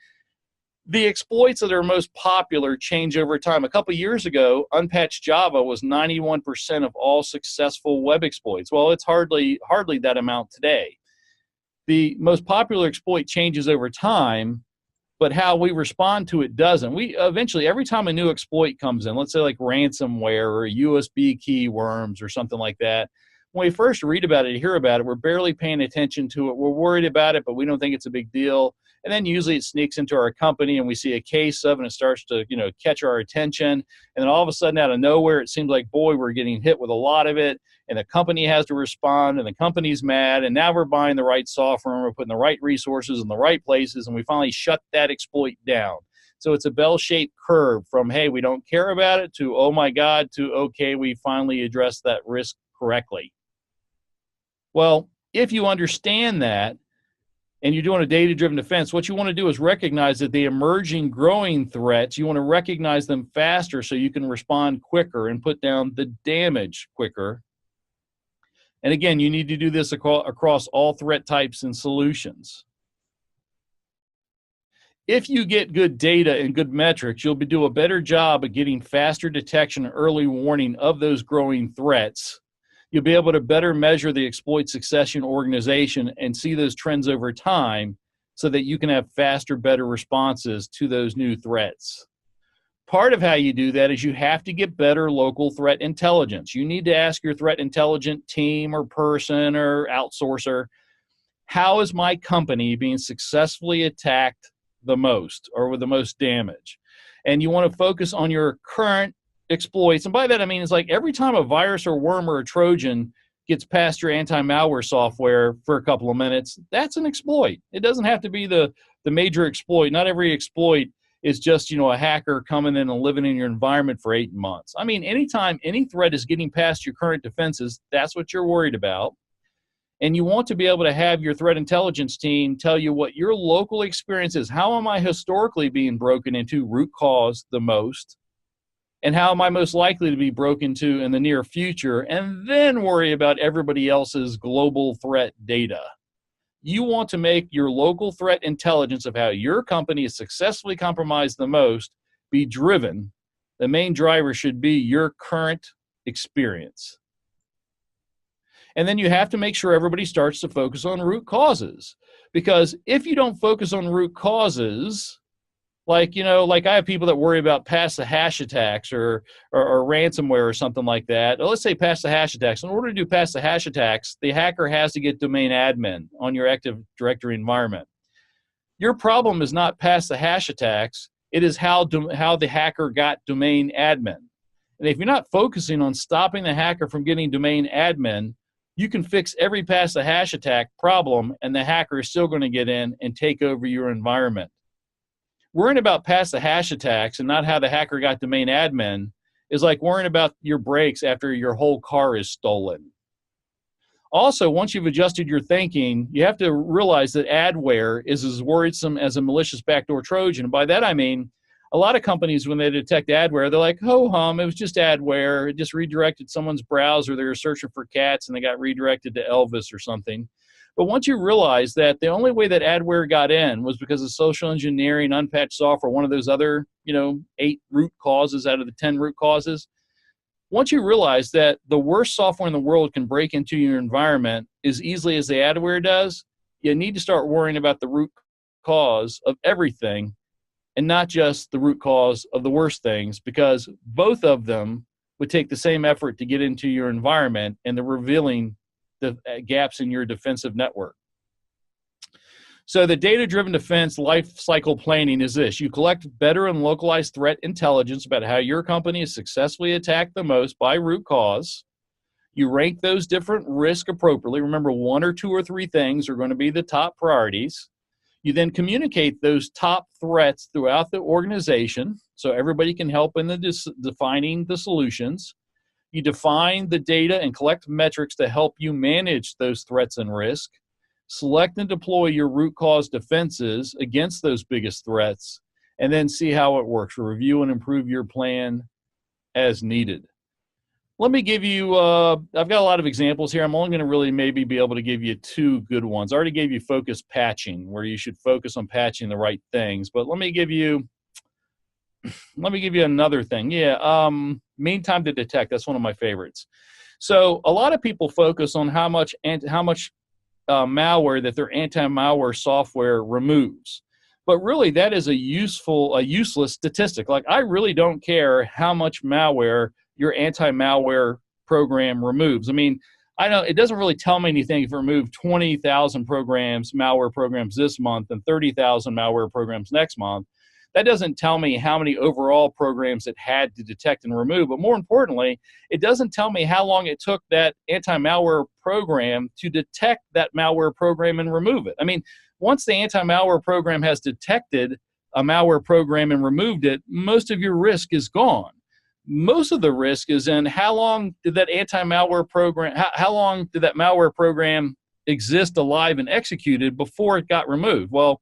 The exploits that are most popular change over time. A couple of years ago, unpatched Java was 91% of all successful web exploits. Well, it's hardly that amount today. The most popular exploit changes over time, but how we respond to it doesn't. We eventually, every time a new exploit comes in, let's say like ransomware or USB key worms or something like that, when we first read about it, hear about it, we're barely paying attention to it. We're worried about it, but we don't think it's a big deal. And then usually it sneaks into our company and we see a case of it and it starts to, catch our attention. And then all of a sudden out of nowhere, it seems like, boy, we're getting hit with a lot of it. And the company has to respond and the company's mad. And now we're buying the right software and we're putting the right resources in the right places. And we finally shut that exploit down. So it's a bell-shaped curve from, hey, we don't care about it, to, oh my God, to, okay, we finally addressed that risk correctly. Well, if you understand that, and you're doing a data-driven defense, what you want to do is recognize that the emerging growing threats, you want to recognize them faster so you can respond quicker and put down the damage quicker. And again, you need to do this across all threat types and solutions. If you get good data and good metrics, you'll do a better job of getting faster detection and early warning of those growing threats. You'll be able to better measure the exploit success in your organization and see those trends over time so that you can have faster, better responses to those new threats. Part of how you do that is you have to get better local threat intelligence. You need to ask your threat intelligence team or person or outsourcer, how is my company being successfully attacked the most or with the most damage? And you want to focus on your current exploits. And by that, I mean, it's like every time a virus or worm or a Trojan gets past your anti-malware software for a couple of minutes, that's an exploit. It doesn't have to be the major exploit. Not every exploit is just, a hacker coming in and living in your environment for 8 months. I mean, anytime any threat is getting past your current defenses, that's what you're worried about. And you want to be able to have your threat intelligence team tell you what your local experience is. How am I historically being broken into, root cause, the most? And how am I most likely to be broken to in the near future? And then worry about everybody else's global threat data. You want to make your local threat intelligence of how your company is successfully compromised the most be driven. The main driver should be your current experience. And then you have to make sure everybody starts to focus on root causes. Because if you don't focus on root causes, like I have people that worry about pass the hash attacks or ransomware or something like that. Let's say pass the hash attacks. In order to do pass the hash attacks, the hacker has to get domain admin on your Active Directory environment. Your problem is not pass the hash attacks. It is how the hacker got domain admin. And if you're not focusing on stopping the hacker from getting domain admin, you can fix every pass the hash attack problem, and the hacker is still going to get in and take over your environment. Worrying about pass the hash attacks and not how the hacker got domain admin is like worrying about your brakes after your whole car is stolen. Also, once you've adjusted your thinking, you have to realize that adware is as worrisome as a malicious backdoor Trojan. And by that I mean, a lot of companies, when they detect adware, they're like, ho-hum, it was just adware. It just redirected someone's browser. They were searching for cats and they got redirected to Elvis or something. But once you realize that the only way that adware got in was because of social engineering, unpatched software, one of those other, 8 root causes out of the 10 root causes, once you realize that the worst software in the world can break into your environment as easily as the adware does, you need to start worrying about the root cause of everything and not just the root cause of the worst things, because both of them would take the same effort to get into your environment, and they're revealing the gaps in your defensive network. So the data-driven defense life cycle planning is this. You collect better and localized threat intelligence about how your company is successfully attacked the most by root cause. You rank those different risks appropriately. Remember, 1 or 2 or 3 things are going to be the top priorities. You then communicate those top threats throughout the organization so everybody can help in the defining the solutions. You define the data and collect metrics to help you manage those threats and risk. Select and deploy your root cause defenses against those biggest threats, and then see how it works. Review and improve your plan as needed. Let me give you, I've got a lot of examples here. I'm only going to really maybe be able to give you 2 good ones. I already gave you focus patching, where you should focus on patching the right things. But let me give you another thing. Yeah, mean time to detect. That's one of my favorites. So a lot of people focus on how much malware that their anti-malware software removes. But really, that is a useless statistic. Like, I really don't care how much malware your anti-malware program removes. I mean, it doesn't really tell me anything if you remove 20,000 malware programs this month and 30,000 malware programs next month. That doesn't tell me how many overall programs it had to detect and remove. But more importantly, it doesn't tell me how long it took that anti-malware program to detect that malware program and remove it. I mean, once the anti-malware program has detected a malware program and removed it, most of your risk is gone. Most of the risk is in how long did that anti-malware program, how long did that malware program exist alive and executed before it got removed? Well,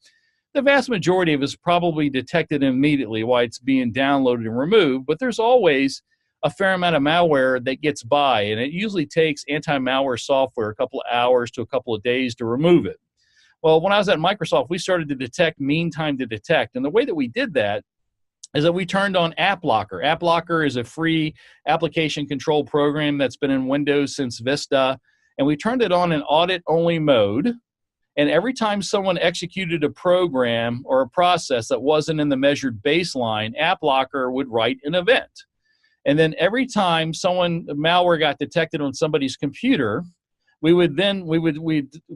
the vast majority of it is probably detected immediately while it's being downloaded and removed, but there's always a fair amount of malware that gets by, and it usually takes anti-malware software a couple of hours to a couple of days to remove it. Well, when I was at Microsoft, we started to detect mean time to detect, and the way that we did that is that we turned on AppLocker. AppLocker is a free application control program that's been in Windows since Vista, and we turned it on in audit-only mode. And every time someone executed a program or a process that wasn't in the measured baseline, AppLocker would write an event. And then every time malware got detected on somebody's computer, we'd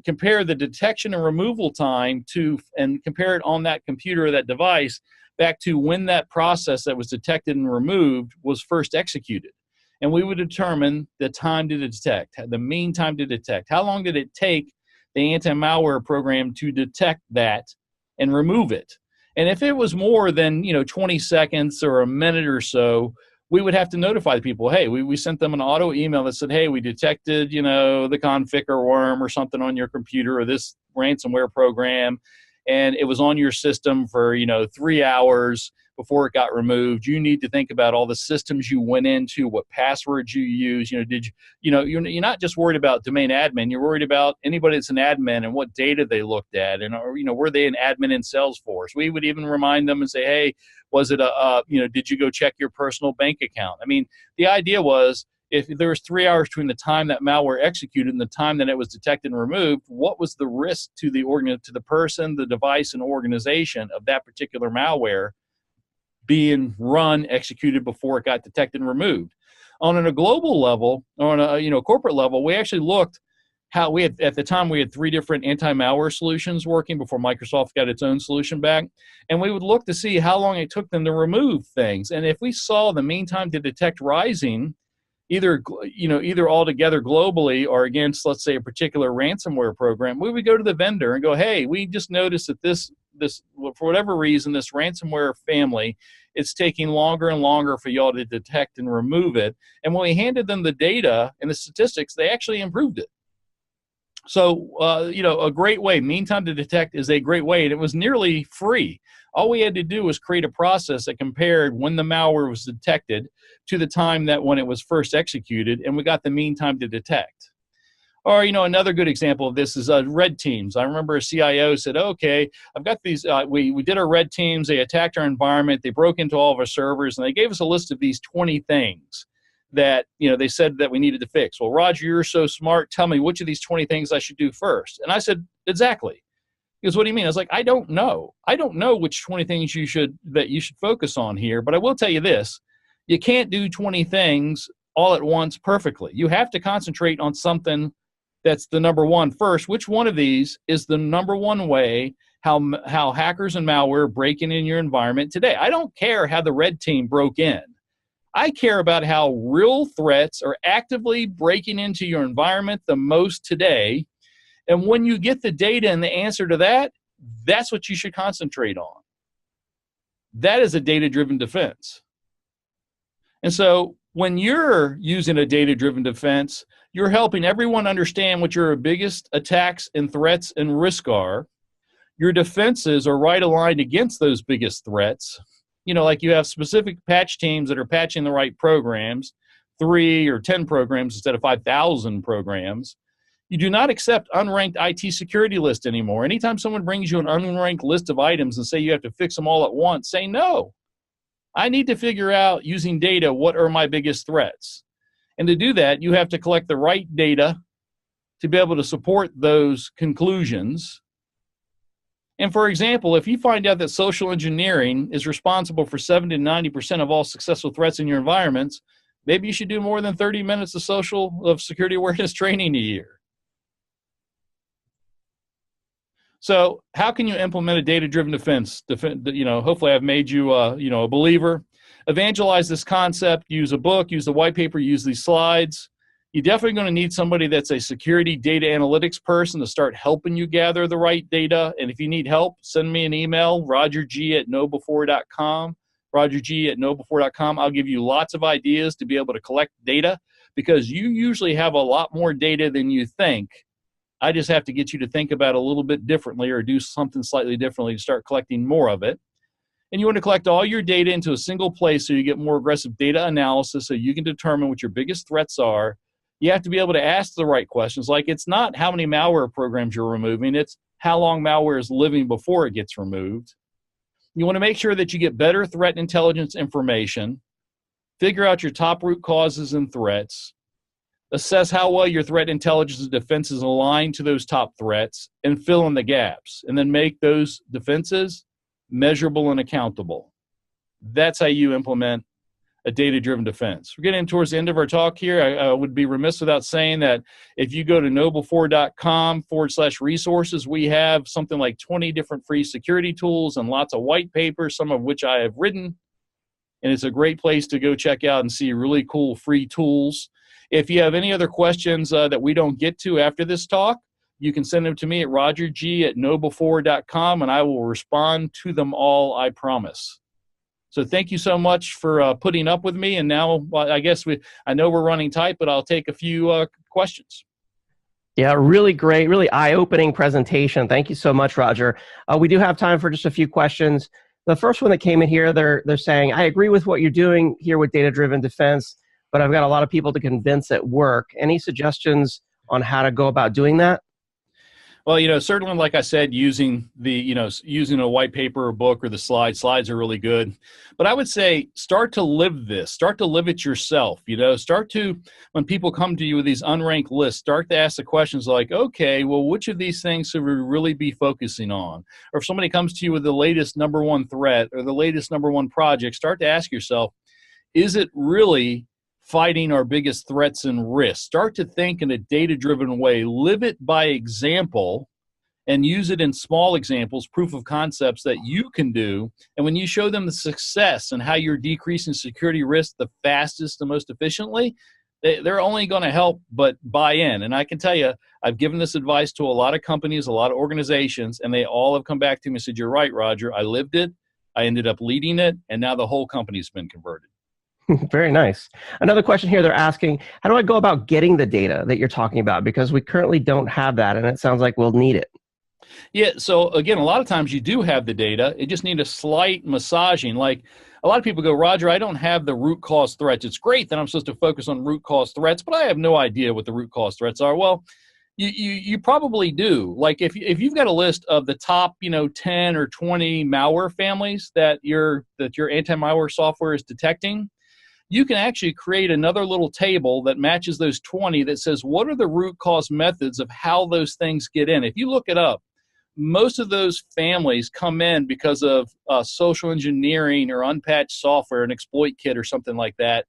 compare the detection and removal time and compare it on that computer or that device back to when that process that was detected and removed was first executed. And we would determine the time to detect, the mean time to detect. How long did it take the anti-malware program to detect that and remove it? And if it was more than 20 seconds or a minute or so, we would have to notify the people. Hey, we sent them an auto email that said, hey, we detected the Conficker worm or something on your computer, or this ransomware program, and it was on your system for 3 hours before it got removed. You need to think about all the systems you went into, what passwords you use. You're not just worried about domain admin. You're worried about anybody that's an admin and what data they looked at, and were they an admin in Salesforce? We would even remind them and say, hey, was it did you go check your personal bank account? I mean, the idea was, if there was 3 hours between the time that malware executed and the time that it was detected and removed, what was the risk to the person, the device, and organization of that particular malware being executed before it got detected and removed? On a global level, or on a corporate level, we actually looked how at the time we had 3 different anti-malware solutions working before Microsoft got its own solution back, and we would look to see how long it took them to remove things. And if we saw the mean time to detect rising, either altogether globally or against, let's say, a particular ransomware program, we would go to the vendor and go, hey, we just noticed that this for whatever reason, this ransomware family, it's taking longer and longer for y'all to detect and remove it. And when we handed them the data and the statistics, they actually improved it. So, a great way, mean time to detect is a great way, and it was nearly free. All we had to do was create a process that compared when the malware was detected to the time that when it was first executed, and we got the mean time to detect. Or, another good example of this is red teams. I remember a CIO said, okay, I've got these, we did our red teams, they attacked our environment, they broke into all of our servers, and they gave us a list of these 20 things that, they said that we needed to fix. Well, Roger, you're so smart, tell me which of these 20 things I should do first. And I said, exactly. He goes, what do you mean? I was like, I don't know. I don't know which 20 things you should focus on here, but I will tell you this. You can't do 20 things all at once perfectly. You have to concentrate on something that's the number one first. Which one of these is the number one way how hackers and malware break in your environment today? I don't care how the red team broke in. I care about how real threats are actively breaking into your environment the most today. And when you get the data and the answer to that, that's what you should concentrate on. That is a data-driven defense. And so when you're using a data-driven defense, you're helping everyone understand what your biggest attacks and threats and risk are. Your defenses are right aligned against those biggest threats. Like you have specific patch teams that are patching the right programs, 3 or 10 programs instead of 5,000 programs. You do not accept unranked IT security list anymore. Anytime someone brings you an unranked list of items and say you have to fix them all at once, say no. I need to figure out using data what are my biggest threats. And to do that, you have to collect the right data to be able to support those conclusions. And for example, if you find out that social engineering is responsible for 70 to 90% of all successful threats in your environments, maybe you should do more than 30 minutes of security awareness training a year. So how can you implement a data-driven defense? Hopefully I've made you, a believer. Evangelize this concept, use a book, use the white paper, use these slides. You're definitely going to need somebody that's a security data analytics person to start helping you gather the right data. And if you need help, send me an email, rogerg@knowbe4.com, rogerg@knowbe4.com. I'll give you lots of ideas to be able to collect data because you usually have a lot more data than you think. I just have to get you to think about it a little bit differently or do something slightly differently to start collecting more of it. And you want to collect all your data into a single place so you get more aggressive data analysis so you can determine what your biggest threats are. You have to be able to ask the right questions. Like it's not how many malware programs you're removing, it's how long malware is living before it gets removed. You want to make sure that you get better threat intelligence information, figure out your top root causes and threats, assess how well your threat intelligence and defenses align to those top threats, and fill in the gaps, and then make those defenses measurable and accountable. That's how you implement a data-driven defense. We're getting towards the end of our talk here. I would be remiss without saying that if you go to knowbe4.com/resources, we have something like 20 different free security tools and lots of white papers, some of which I have written. And it's a great place to go check out and see really cool free tools. If you have any other questions that we don't get to after this talk, you can send them to me at rogerg@knowbe4.com, and I will respond to them all, I promise. So thank you so much for putting up with me. And now, I guess I know we're running tight, but I'll take a few questions. Yeah, really great, really eye-opening presentation. Thank you so much, Roger. We do have time for just a few questions. The first one that came in here, they're saying, I agree with what you're doing here with data-driven defense, but I've got a lot of people to convince at work. Any suggestions on how to go about doing that? Well, certainly, like I said, using a white paper or book or the slides. Slides are really good. But I would say start to live this. Start to live it yourself. Start to, when people come to you with these unranked lists, start to ask the questions like, okay, well, which of these things should we really be focusing on? Or if somebody comes to you with the latest number one threat or the latest number one project, start to ask yourself, is it really fighting our biggest threats and risks? Start to think in a data-driven way. Live it by example and use it in small examples, proof of concepts that you can do. And when you show them the success and how you're decreasing security risk the fastest and most efficiently, they're only going to help but buy in. And I can tell you, I've given this advice to a lot of companies, a lot of organizations, and they all have come back to me and said, you're right, Roger, I lived it, I ended up leading it, and now the whole company's been converted. Very nice. Another question here, they're asking, how do I go about getting the data that you're talking about? Because we currently don't have that, and it sounds like we'll need it. Yeah, so again, a lot of times you do have the data. It just needs a slight massaging. Like a lot of people go, Roger, I don't have the root cause threats. It's great that I'm supposed to focus on root cause threats, but I have no idea what the root cause threats are. Well, You probably do. Like if you've got a list of the top 10 or 20 malware families that your anti-malware software is detecting, you can actually create another little table that matches those 20 that says what are the root cause methods of how those things get in. If you look it up, most of those families come in because of social engineering or unpatched software, an exploit kit or something like that.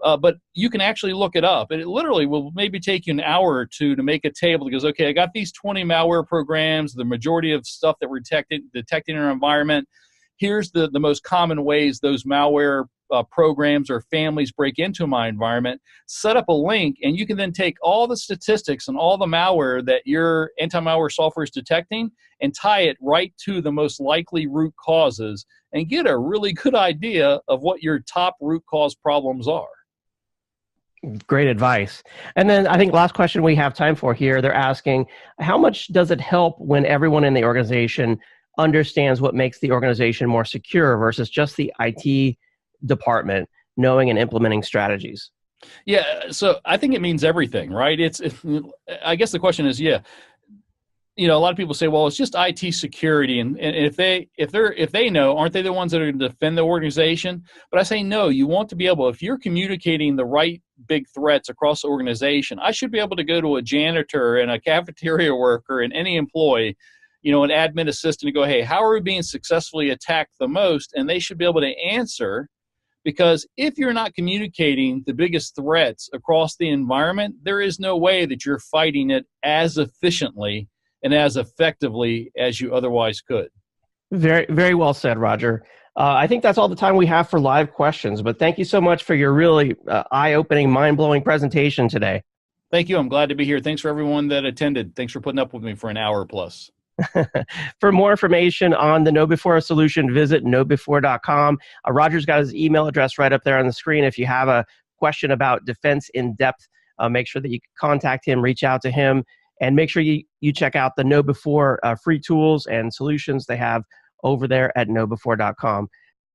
But you can actually look it up. And it literally will maybe take you an hour or two to make a table that goes, okay, I got these 20 malware programs, the majority of stuff that we're detecting in our environment. Here's the most common ways those malware programs or families break into my environment. Set up a link, and you can then take all the statistics and all the malware that your anti-malware software is detecting and tie it right to the most likely root causes and get a really good idea of what your top root cause problems are. Great advice. And then I think last question we have time for here, they're asking, how much does it help when everyone in the organization understands what makes the organization more secure versus just the IT department knowing and implementing strategies? Yeah, so I think it means everything, right? I guess the question is, yeah, a lot of people say, well, it's just IT security, and if they know, aren't they the ones that are going to defend the organization? But I say no. You want to be able, if you're communicating the right big threats across the organization, I should be able to go to a janitor and a cafeteria worker and any employee, an admin assistant, and go, hey, how are we being successfully attacked the most? And they should be able to answer. Because if you're not communicating the biggest threats across the environment, there is no way that you're fighting it as efficiently and as effectively as you otherwise could. Very, very well said, Roger. I think that's all the time we have for live questions, but thank you so much for your really eye-opening, mind-blowing presentation today. Thank you. I'm glad to be here. Thanks for everyone that attended. Thanks for putting up with me for an hour plus. For more information on the KnowBe4 solution, visit knowbe4.com. Roger's got his email address right up there on the screen. If you have a question about defense in depth, make sure that you contact him, reach out to him, and make sure you check out the KnowBe4 free tools and solutions they have over there at knowbe4.com.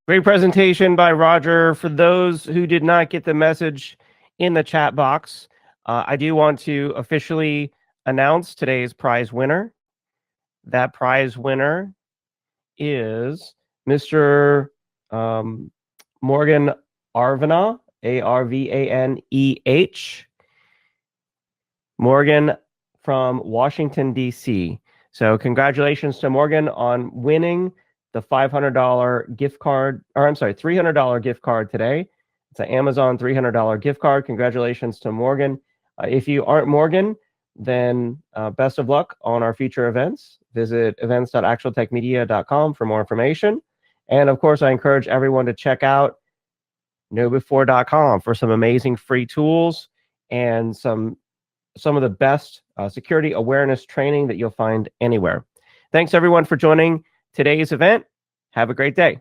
Great presentation by Roger. For those who did not get the message in the chat box, I do want to officially announce today's prize winner. That prize winner is Mr. Morgan Arvaneh, Arvaneh. Morgan from Washington, D.C. So congratulations to Morgan on winning the $500 gift card, or I'm sorry, $300 gift card today. It's an Amazon $300 gift card. Congratulations to Morgan. If you aren't Morgan, then best of luck on our future events. Visit events.actualtechmedia.com for more information. And of course, I encourage everyone to check out knowbe4.com for some amazing free tools and some of the best security awareness training that you'll find anywhere. Thanks everyone for joining today's event. Have a great day.